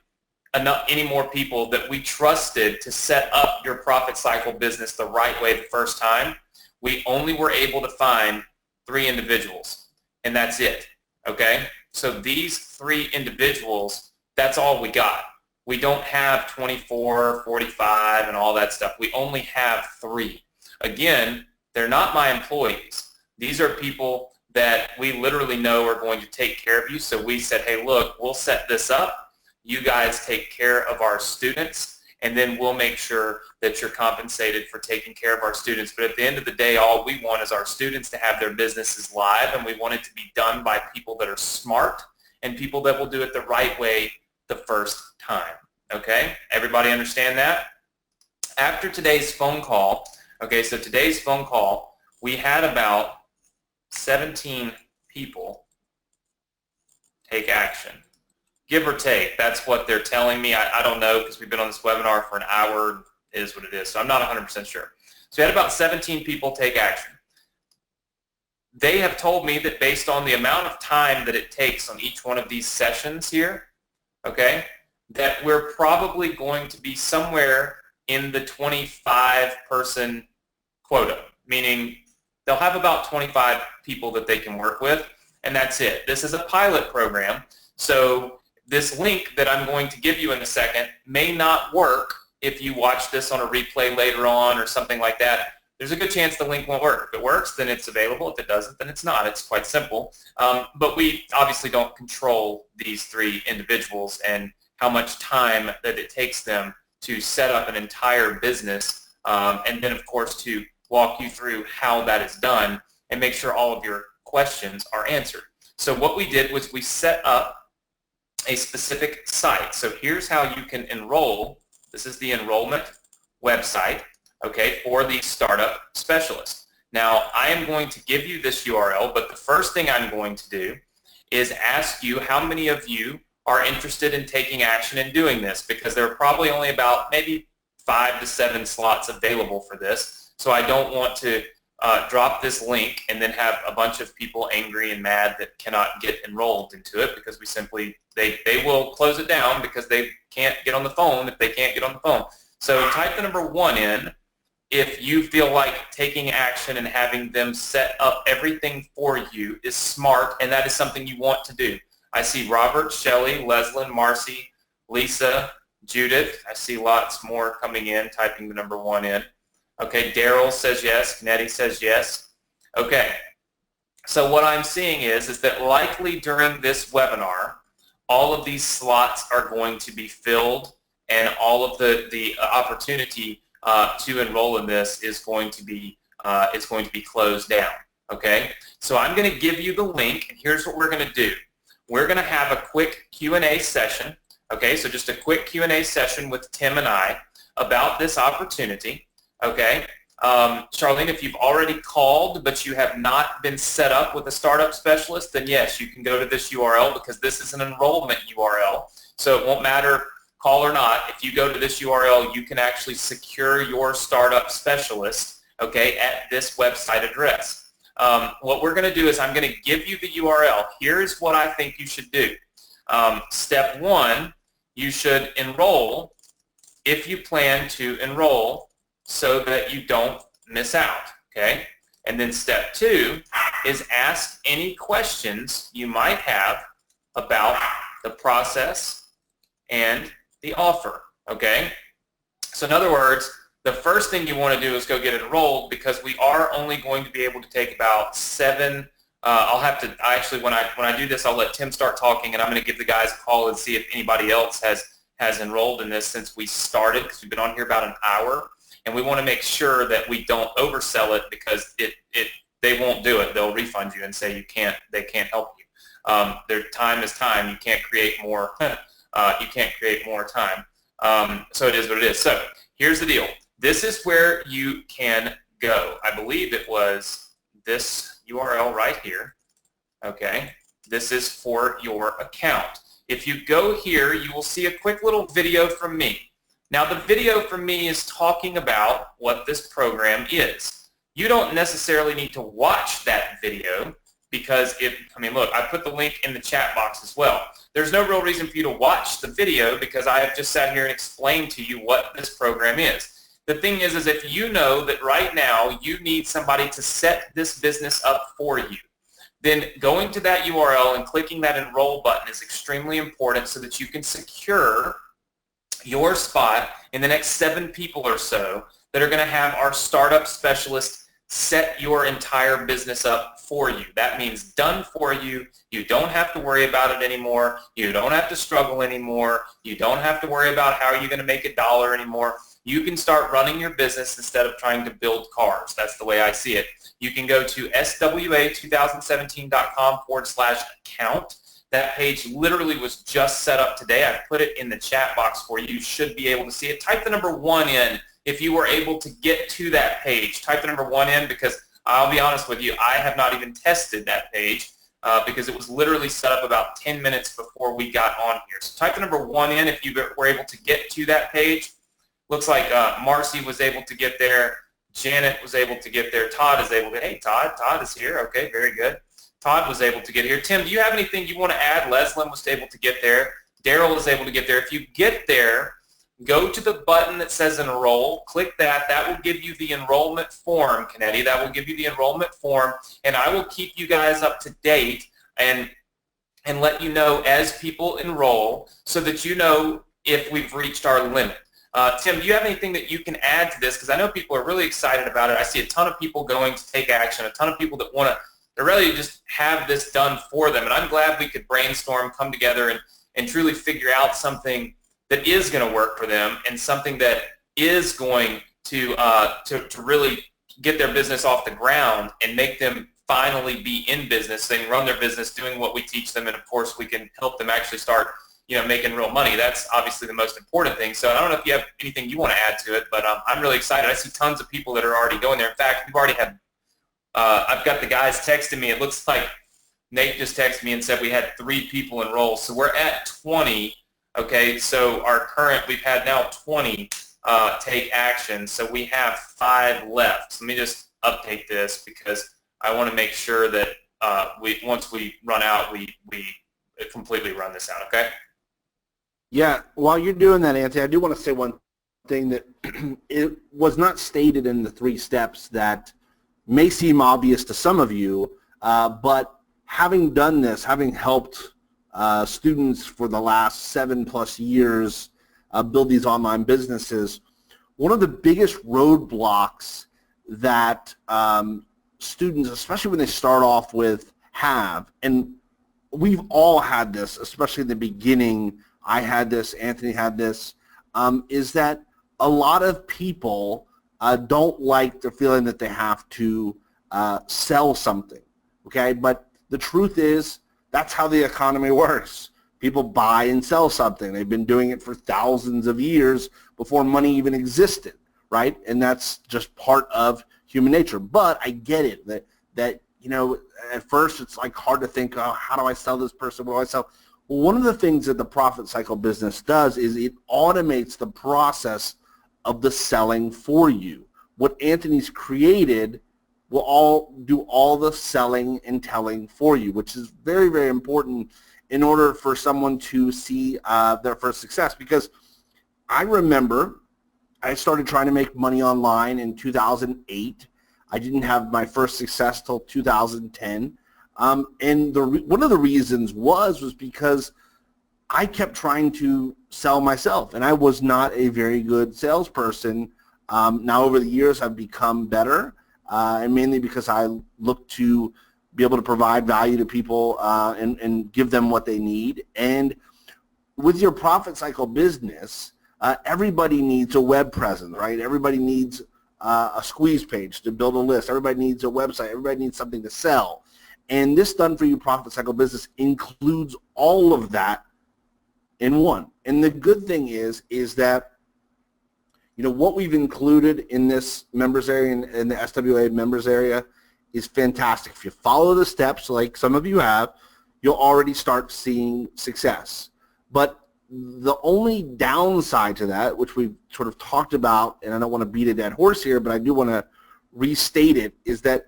any more people that we trusted to set up your profit cycle business the right way the first time. We only were able to find 3 individuals, and that's it. Okay, so these 3 individuals, that's all we got. We don't have 24, 45, and all that stuff. We only have 3. Again, they're not my employees. These are people that we literally know are going to take care of you. So we said, hey, look, we'll set this up. You guys take care of our students, and then we'll make sure that you're compensated for taking care of our students. But at the end of the day, all we want is our students to have their businesses live, and we want it to be done by people that are smart and people that will do it the right way the first time. Okay? Everybody understand that? After today's phone call, okay, so today's phone call, we had about 17 people take action. Give or take, that's what they're telling me. I don't know, because we've been on this webinar for an hour. It is what it is, so I'm not 100% sure. So we had about 17 people take action. They have told me that based on the amount of time that it takes on each one of these sessions here, okay, that we're probably going to be somewhere in the 25-person quota, meaning they'll have about 25 people that they can work with, and that's it. This is a pilot program, so this link that I'm going to give you in a second may not work if you watch this on a replay later on or something like that. There's a good chance the link won't work. If it works, then it's available. If it doesn't, then it's not. It's quite simple. But we obviously don't control these 3 individuals and how much time that it takes them to set up an entire business, and then, of course, to walk you through how that is done and make sure all of your questions are answered. So what we did was we set up a specific site. So here's how you can enroll. This is the enrollment website, okay, for the startup specialist. Now, I am going to give you this URL, but the first thing I'm going to do is ask you how many of you are interested in taking action and doing this, because there are probably only about maybe 5 to 7 slots available for this. So I don't want to drop this link and then have a bunch of people angry and mad that cannot get enrolled into it, because we simply, they will close it down because they can't get on the phone if they can't get on the phone. So type the number 1 in if you feel like taking action and having them set up everything for you is smart and that is something you want to do. I see Robert, Shelley, Leslyn, Marcy, Lisa, Judith. I see lots more coming in, typing the number 1 in. Okay, Daryl says yes. Nettie says yes. Okay, so what I'm seeing is that likely during this webinar, all of these slots are going to be filled, and all of the opportunity to enroll in this is going to be closed down. Okay, so I'm going to give you the link, and here's what we're going to do. We're going to have a quick Q&A session. Okay, so just a quick Q&A session with Tim and I about this opportunity. Okay, Charlene, if you've already called but you have not been set up with a startup specialist, then yes, you can go to this URL because this is an enrollment URL. So it won't matter call or not. If you go to this URL, you can actually secure your startup specialist, okay, at this website address. What we're going to do is I'm going to give you the URL. Here's what I think you should do. Step one, you should enroll if you plan to enroll so that you don't miss out, okay? And then step two is ask any questions you might have about the process and the offer, okay? So in other words, the first thing you want to do is go get enrolled because we are only going to be able to take about 7. When I do this, I'll let Tim start talking, and I'm going to give the guys a call and see if anybody else has enrolled in this since we started, because we've been on here about an hour, and we want to make sure that we don't oversell it because they won't do it. They'll refund you and say they can't help you. Their time is time. You can't create more. You can't create more time. So it is what it is. So here's the deal. This is where you can go. I believe it was this URL right here. Okay. This is for your account. If you go here, you will see a quick little video from me. Now, the video from me is talking about what this program is. You don't necessarily need to watch that video because look, I put the link in the chat box as well. There's no real reason for you to watch the video because I have just sat here and explained to you what this program is. The thing is if you know that right now you need somebody to set this business up for you, then going to that URL and clicking that enroll button is extremely important so that you can secure your spot in the next 7 people or so that are going to have our startup specialist set your entire business up for you. That means done for you. You don't have to worry about it anymore. You don't have to struggle anymore. You don't have to worry about how you're going to make $1 anymore. You can start running your business instead of trying to build cars. That's the way I see it. You can go to swa2017.com/account. That page literally was just set up today. I put it in the chat box for you. You should be able to see it. Type the number 1 in if you were able to get to that page. Type the number 1 in because I'll be honest with you, I have not even tested that page because it was literally set up about 10 minutes before we got on here. So type the number 1 in if you were able to get to that page. Looks like Marcy was able to get there. Janet was able to get there. Todd is able to. Hey, Todd. Todd is here. Okay, very good. Todd was able to get here. Tim, do you have anything you want to add? Leslyn was able to get there. Daryl was able to get there. If you get there, go to the button that says enroll. Click that. That will give you the enrollment form, Kennedy. That will give you the enrollment form, and I will keep you guys up to date and let you know as people enroll so that you know if we've reached our limit. Tim, do you have anything that you can add to this? Because I know people are really excited about it. I see a ton of people going to take action, a ton of people that want to really just have this done for them. And I'm glad we could brainstorm, come together, and truly figure out something that is going to work for them and something that is going to really get their business off the ground and make them finally be in business. They can run their business doing what we teach them, and of course we can help them actually start making real money. That's obviously the most important thing. So I don't know if you have anything you want to add to it, but I'm really excited. I see tons of people that are already going there. In fact, we've already had, I've got the guys texting me. It looks like Nate just texted me and said we had 3 people enroll. So we're at 20. Okay, so we've had now 20 take action. So we have 5 left. So let me just update this because I want to make sure that once we run out, we completely run this out, okay? Yeah, while you're doing that, Anthony, I do want to say one thing that it was not stated in the 3 steps that may seem obvious to some of you, but having done this, having helped students for the last 7+ years build these online businesses, one of the biggest roadblocks that students, especially when they start off with, and we've all had this, especially in the beginning. I had this, Anthony had this, is that a lot of people don't like the feeling that they have to sell something, okay? But the truth is that's how the economy works. People buy and sell something. They've been doing it for thousands of years before money even existed, right? And that's just part of human nature. But I get it that at first it's like hard to think, oh, how do I sell this person? What do I sell? Well, one of the things that the profit cycle business does is it automates the process of the selling for you. What Anthony's created will all do all the selling and telling for you, which is very, very important in order for someone to see their first success. Because I remember I started trying to make money online in 2008. I didn't have my first success till 2010. And one of the reasons was because I kept trying to sell myself, and I was not a very good salesperson. Now over the years I've become better, and mainly because I look to be able to provide value to people and give them what they need. And with your profit cycle business, everybody needs a web presence, right? Everybody needs a squeeze page to build a list. Everybody needs a website. Everybody needs something to sell. And this Done For You profit cycle business includes all of that in one. And the good thing is that what we've included in this members area, in the SWA members area, is fantastic. If you follow the steps like some of you have, you'll already start seeing success. But the only downside to that, which we've sort of talked about, and I don't want to beat a dead horse here, but I do want to restate it, is that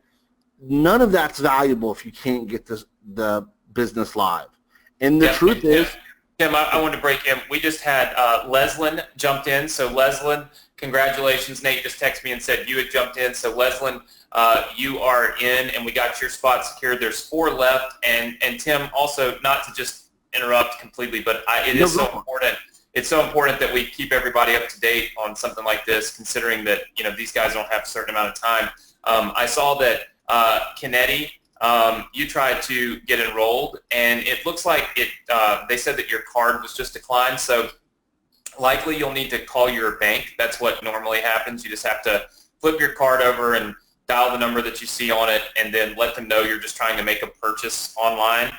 none of that's valuable if you can't get the business live. And the truth is... Tim, I want to break in. We just had Leslyn jumped in. So Leslyn, congratulations. Nate just texted me and said you had jumped in. So Leslyn, you are in, and we got your spot secured. There's 4 left. And Tim, also, not to just interrupt completely, but it is so important. It's so important that we keep everybody up to date on something like this, considering that these guys don't have a certain amount of time. I saw that Kennedy, you tried to get enrolled, and it looks like they said that your card was just declined, so likely you'll need to call your bank. That's what normally happens. You just have to flip your card over and dial the number that you see on it, and then let them know you're just trying to make a purchase online.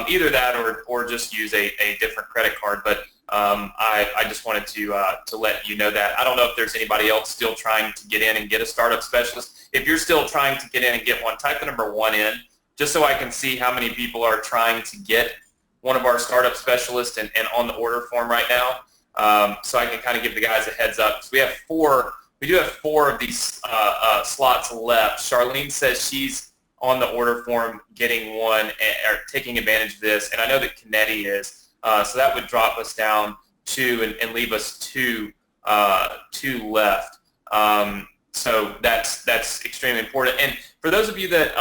Either that or just use a different credit card, but I just wanted to let you know that. I don't know if there's anybody else still trying to get in and get a startup specialist. If you're still trying to get in and get one, type the number 1 in, just so I can see how many people are trying to get one of our startup specialists and on the order form right now, so I can kind of give the guys a heads up. So we do have 4 of these slots left. Charlene says she's on the order form getting one or taking advantage of this, and I know that Kennedy is. So that would drop us down 2 and leave us 2 left. So that's extremely important. And for those of you that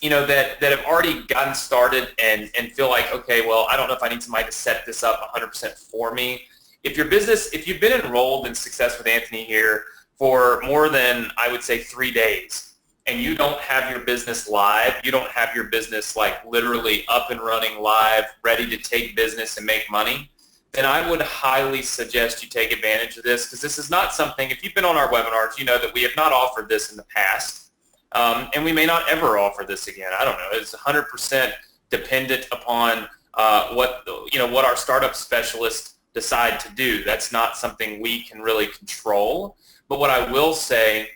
that have already gotten started and feel like, okay, well, I don't know if I need somebody to set this up 100% for me. If you've been enrolled in Success with Anthony here for more than, I would say, 3 days, and you don't have your business live, you don't have your business like literally up and running live, ready to take business and make money, then I would highly suggest you take advantage of this, because this is not something, if you've been on our webinars, you know that we have not offered this in the past, and we may not ever offer this again. I don't know. It's 100% dependent upon what our startup specialists decide to do. That's not something we can really control. But what I will say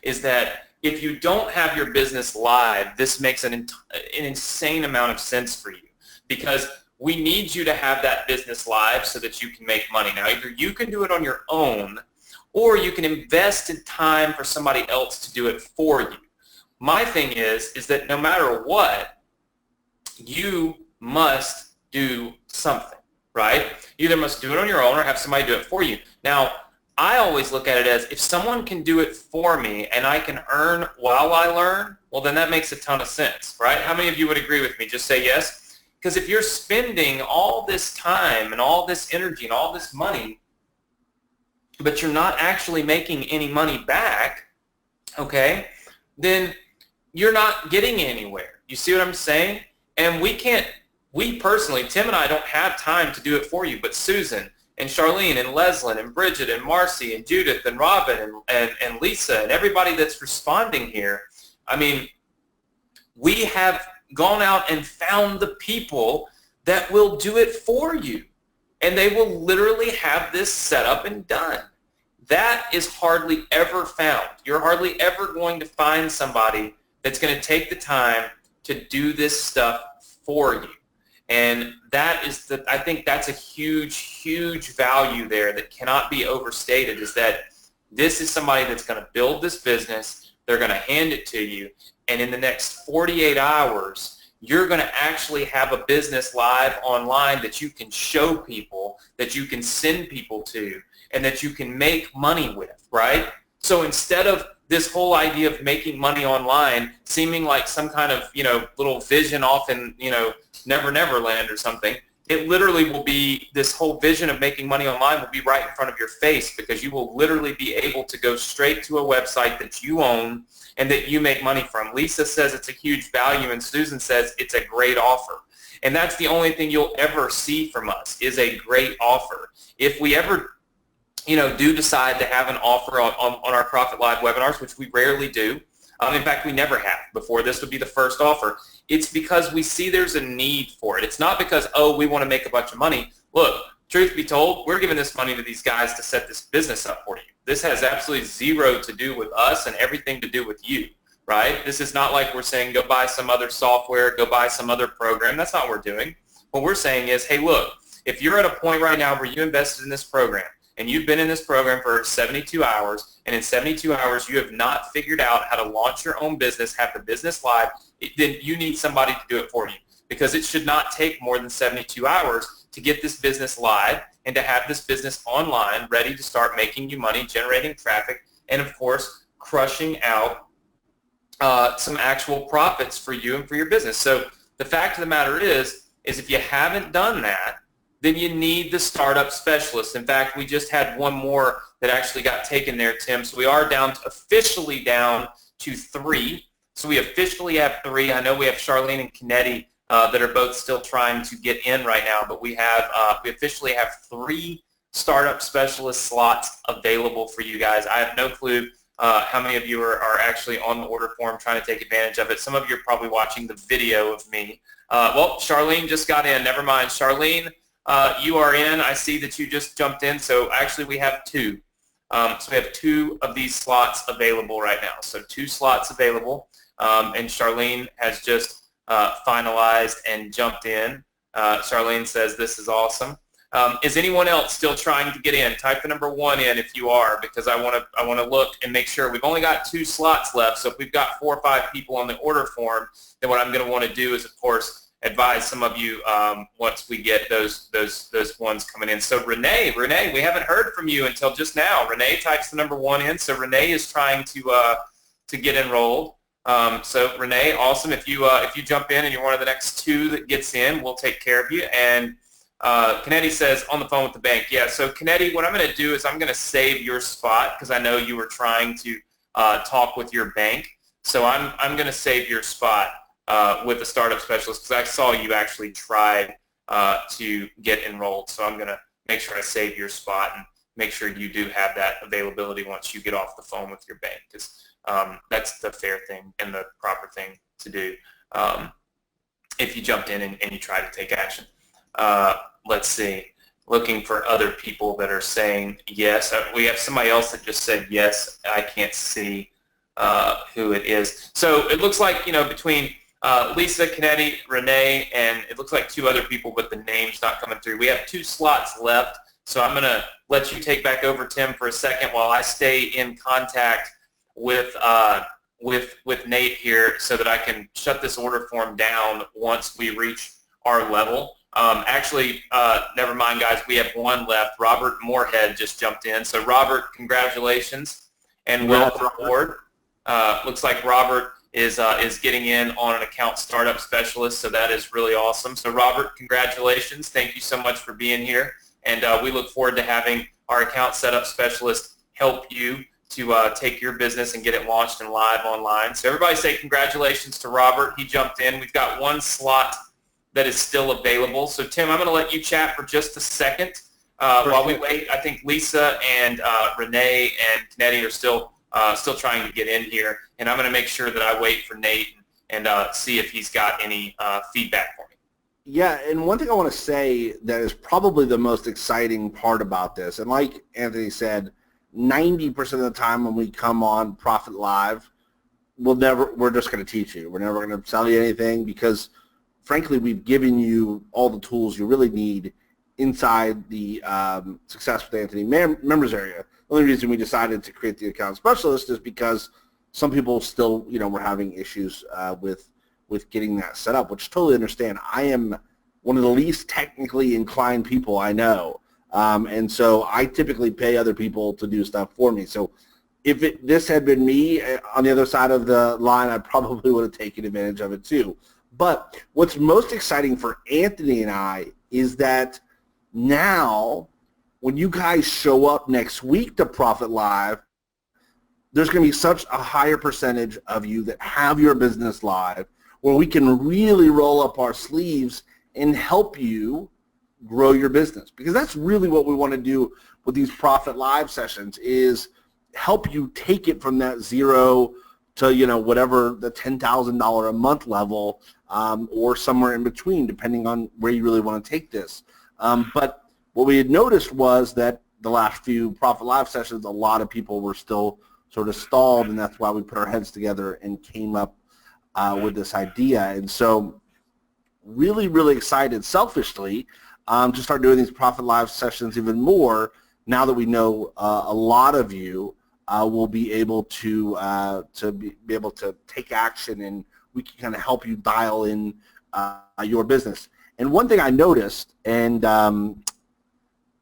is that if you don't have your business live, this makes an insane amount of sense for you, because we need you to have that business live so that you can make money. Now, either you can do it on your own, or you can invest in time for somebody else to do it for you. My thing is that no matter what, you must do something, right? You either must do it on your own or have somebody do it for you. Now, I always look at it as, if someone can do it for me and I can earn while I learn, well, then that makes a ton of sense, right? How many of you would agree with me? Just say yes. Because if you're spending all this time and all this energy and all this money, but you're not actually making any money back, okay, then you're not getting anywhere. You see what I'm saying? And we personally, Tim and I don't have time to do it for you, but Susan and Charlene and Leslyn and Bridget and Marcy and Judith and Robin and Lisa and everybody that's responding here, I mean, we have gone out and found the people that will do it for you. and they will literally have this set up and done. That is hardly ever found. You're hardly ever going to find somebody that's going to take the time to do this stuff for you. And that is I think that's a huge, huge value there that cannot be overstated, is that this is somebody that's going to build this business, they're going to hand it to you, and in the next 48 hours, you're going to actually have a business live online that you can show people, that you can send people to, and that you can make money with, right? So instead of this whole idea of making money online seeming like some kind of, little vision off in, Never Never Land or something, it literally will be, this whole vision of making money online will be right in front of your face, because you will literally be able to go straight to a website that you own and that you make money from. Lisa says it's a huge value, and Susan says it's a great offer. And that's the only thing you'll ever see from us, is a great offer. If we ever do decide to have an offer on our Profit Live webinars, which we rarely do. In fact, we never have before. This would be the first offer. It's because we see there's a need for it. It's not because, oh, we want to make a bunch of money. Look, truth be told, we're giving this money to these guys to set this business up for you. This has absolutely zero to do with us and everything to do with you, right? This is not like we're saying go buy some other software, go buy some other program. That's not what we're doing. What we're saying is, hey, look, if you're at a point right now where you invested in this program, and you've been in this program for 72 hours, and in 72 hours you have not figured out how to launch your own business, have the business live, then you need somebody to do it for you, because it should not take more than 72 hours to get this business live and to have this business online ready to start making you money, generating traffic, and of course crushing out some actual profits for you and for your business. So the fact of the matter is if you haven't done that, then you need the startup specialist. In fact, we just had one more that actually got taken there, Tim. So we are officially down to 3. So we officially have 3. I know we have Charlene and Kennedy that are both still trying to get in right now, but we officially have 3 startup specialist slots available for you guys. I have no clue how many of you are actually on the order form trying to take advantage of it. Some of you are probably watching the video of me. Well, Charlene just got in. Never mind. Charlene, you are in. I see that you just jumped in. So actually we have 2. So we have 2 of these slots available right now. So 2 slots available. And Charlene has just finalized and jumped in. Charlene says this is awesome. Is anyone else still trying to get in? Type the number 1 in if you are, because I want to look and make sure. We've only got 2 slots left. So if we've got 4 or 5 people on the order form, then what I'm going to want to do is, of course, advise some of you once we get those ones coming in. So Renee, we haven't heard from you until just now. Renee types the number 1 in. So Renee is trying to get enrolled. So Renee, awesome. If you jump in and you're one of the next 2 that gets in, we'll take care of you. And Kennedy says on the phone with the bank. Yeah. So Kennedy, what I'm going to do is I'm going to save your spot, because I know you were trying to talk with your bank. So I'm going to save your spot with the startup specialist, because I saw you actually tried to get enrolled. So I'm going to make sure I save your spot and make sure you do have that availability once you get off the phone with your bank, because that's the fair thing and the proper thing to do if you jumped in and you try to take action. Let's see. Looking for other people that are saying yes. We have somebody else that just said yes. I can't see who it is. So it looks like, between Lisa, Kennedy, Renee, and it looks like 2 other people, but the name's not coming through. We have 2 slots left, so I'm going to let you take back over, Tim, for a second while I stay in contact with Nate here, so that I can shut this order form down once we reach our level. Actually, never mind, guys. We have 1 left. Robert Moorhead just jumped in. So Robert, congratulations and welcome aboard. Looks like Robert is getting in on an account startup specialist, so that is really awesome. So Robert, congratulations. Thank you so much for being here, and we look forward to having our account setup specialist help you to take your business and get it launched and live online. So everybody say congratulations to Robert. He jumped in. We've got 1 slot that is still available. So Tim, I'm going to let you chat for just a second while we wait. I think Lisa and Renee and Kennedy are still trying to get in here, and I'm going to make sure that I wait for Nate and see if he's got any feedback for me. Yeah, and one thing I want to say that is probably the most exciting part about this, and like Anthony said, 90% of the time when we come on Profit Live, we're just going to teach you. We're never going to sell you anything because, frankly, we've given you all the tools you really need inside the Success with Anthony members area. The only reason we decided to create the account specialist is because some people still, were having issues with getting that set up, which I totally understand. I am one of the least technically inclined people I know, and so I typically pay other people to do stuff for me. So if this had been me on the other side of the line, I probably would have taken advantage of it too. But what's most exciting for Anthony and I is that now when you guys show up next week to Profit Live, there's going to be such a higher percentage of you that have your business live where we can really roll up our sleeves and help you grow your business. Because that's really what we want to do with these Profit Live sessions is help you take it from that zero to, whatever the $10,000 a month level or somewhere in between, depending on where you really want to take this. But what we had noticed was that the last few Profit Live sessions, a lot of people were still sort of stalled, and that's why we put our heads together and came up with this idea. And so really, really excited, selfishly, to start doing these Profit Live sessions even more now that we know a lot of you will be able to be able to take action, and we can kind of help you dial in your business. And one thing I noticed, and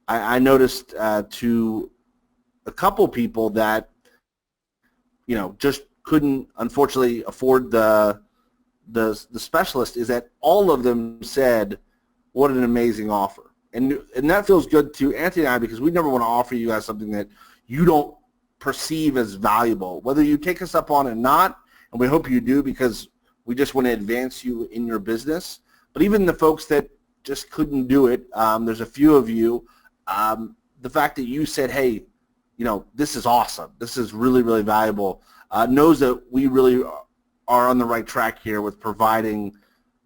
I noticed to a couple people that just couldn't unfortunately afford the specialist, is that all of them said, what an amazing offer. And that feels good to Anthony and I, because we never want to offer you guys something that you don't perceive as valuable, whether you take us up on it or not, and we hope you do, because we just want to advance you in your business. But even the folks that just couldn't do it, there's a few of you, the fact that you said, hey, this is awesome, this is really, really valuable, knows that we really are on the right track here with providing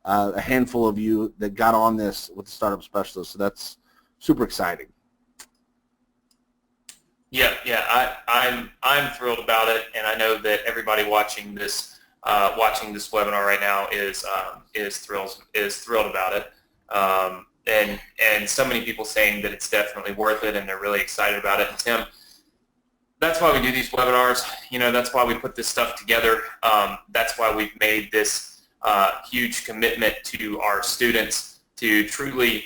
a handful of you that got on this with the Startup Specialist. So that's super exciting. Yeah, I'm thrilled about it, and I know that everybody watching this webinar right now is thrilled about it. And so many people saying that it's definitely worth it, and they're really excited about it. And Tim, that's why we do these webinars. That's why we put this stuff together. That's why we've made this huge commitment to our students to truly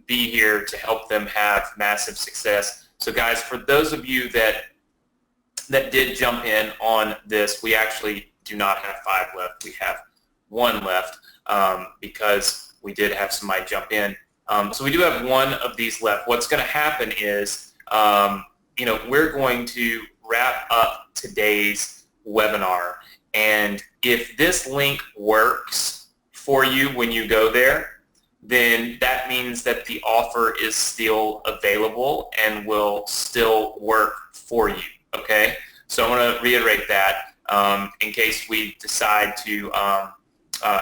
be here to help them have massive success. So guys, for those of you that did jump in on this, we actually do not have 5 left. We have 1 left because we did have somebody jump in. So we do have 1 of these left. What's going to happen is, we're going to wrap up today's webinar. And if this link works for you when you go there, then that means that the offer is still available and will still work for you, okay? So I want to reiterate that in case we decide to,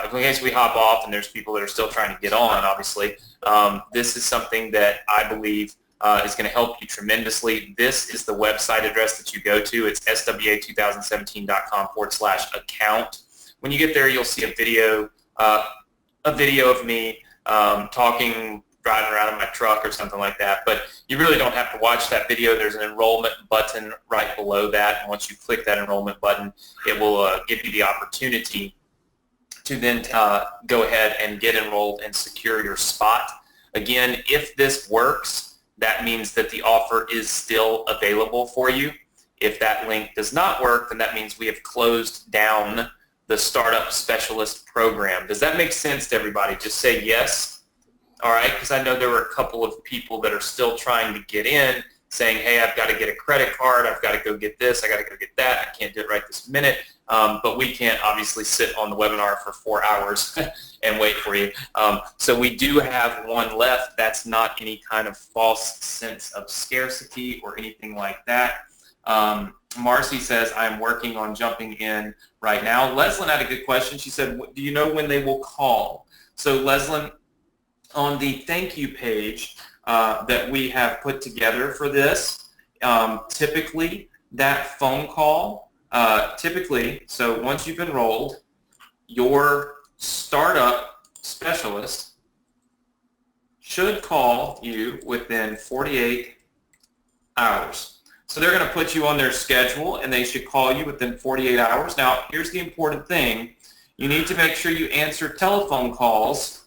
in case we hop off and there's people that are still trying to get on, obviously. This is something that I believe is going to help you tremendously. This is the website address that you go to. It's swa2017.com/account. When you get there, you'll see a video of me talking, driving around in my truck or something like that. But you really don't have to watch that video. There's an enrollment button right below that. And once you click that enrollment button, it will give you the opportunity to then go ahead and get enrolled and secure your spot. Again, if this works, that means that the offer is still available for you. If that link does not work, then that means we have closed down the Startup Specialist program. Does that make sense to everybody? Just say yes. All right, because I know there were a couple of people that are still trying to get in, saying, hey, I've got to get a credit card, I've got to go get this, I got to go get that, I can't do it right this minute. But we can't obviously sit on the webinar for 4 hours and wait for you. So we do have 1 left. That's not any kind of false sense of scarcity or anything like that. Marcy says, I'm working on jumping in right now. Leslyn had a good question. She said, do you know when they will call? So Leslyn, on the thank you page that we have put together for this, typically that phone call, so once you've enrolled, your startup specialist should call you within 48 hours. So they're going to put you on their schedule, and they should call you within 48 hours. Now, here's the important thing. You need to make sure you answer telephone calls.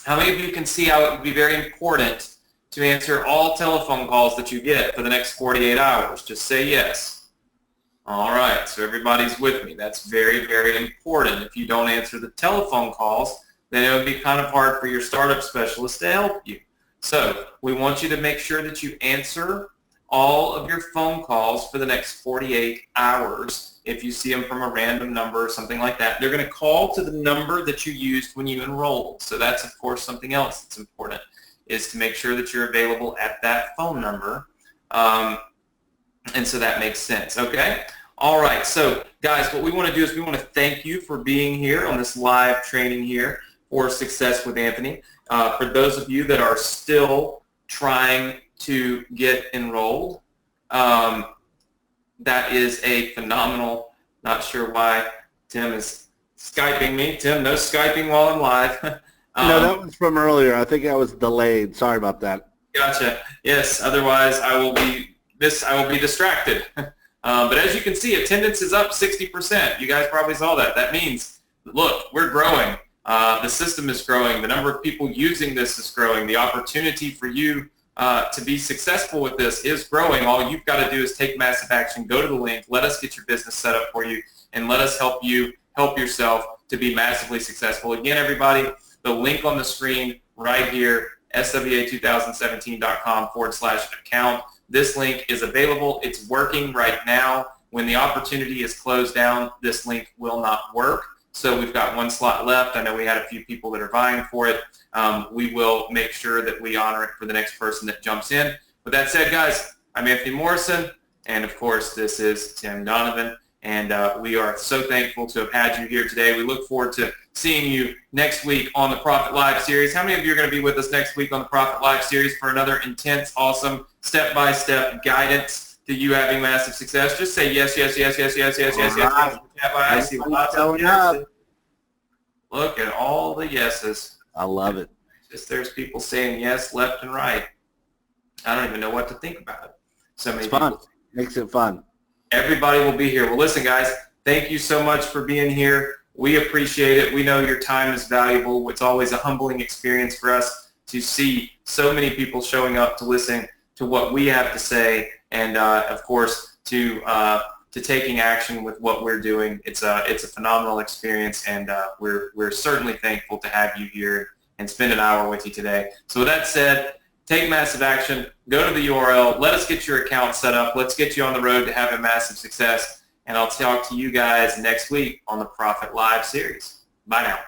How many of you can see how it would be very important to answer all telephone calls that you get for the next 48 hours? Just say yes. All right, so everybody's with me. That's very, very important. If you don't answer the telephone calls, then it would be kind of hard for your startup specialist to help you. So we want you to make sure that you answer all of your phone calls for the next 48 hours. If you see them from a random number or something like that, they're going to call to the number that you used when you enrolled. So that's, of course, something else that's important, is to make sure that you're available at that phone number. And so that makes sense, okay? All right, so guys, what we want to do is we want to thank you for being here on this live training here for Success with Anthony. For those of you that are still trying to get enrolled, that is a phenomenal, not sure why Tim is Skyping me. Tim, no Skyping while I'm live. No, that was from earlier. I think I was delayed. Sorry about that. Gotcha. Yes, otherwise I will be distracted. But as you can see, attendance is up 60%. You guys probably saw that. That means, look, we're growing. The system is growing. The number of people using this is growing. The opportunity for you to be successful with this is growing. All you've got to do is take massive action. Go to the link. Let us get your business set up for you, and let us help you help yourself to be massively successful. Again, everybody, the link on the screen right here, swa2017.com/account. This link is available. It's working right now. When the opportunity is closed down, this link will not work. So we've got one slot left. I know we had a few people that are vying for it. We will make sure that we honor it for the next person that jumps in. With that said, guys, I'm Anthony Morrison, and of course, this is Tim Donovan, and we are so thankful to have had you here today. We look forward to seeing you next week on the Profit Live series. How many of you are going to be with us next week on the Profit Live series for another intense, awesome, step-by-step guidance to you having massive success? Just say yes, yes, yes, yes, yes, yes, yes, yes. I see lots of yeses. Look at all the yeses. I love it. Just there's people saying yes left and right. I don't even know what to think about it. So many It's fun. people. Makes it fun. Everybody will be here. Well, listen, guys, thank you so much for being here. We appreciate it. We know your time is valuable. It's always a humbling experience for us to see so many people showing up to listen to what we have to say, and of course to taking action with what we're doing. It's a phenomenal experience, and we're certainly thankful to have you here and spend an hour with you today. So with that said, take massive action. Go to the URL. Let us get your account set up. Let's get you on the road to having massive success. And I'll talk to you guys next week on the Profit Live series. Bye now.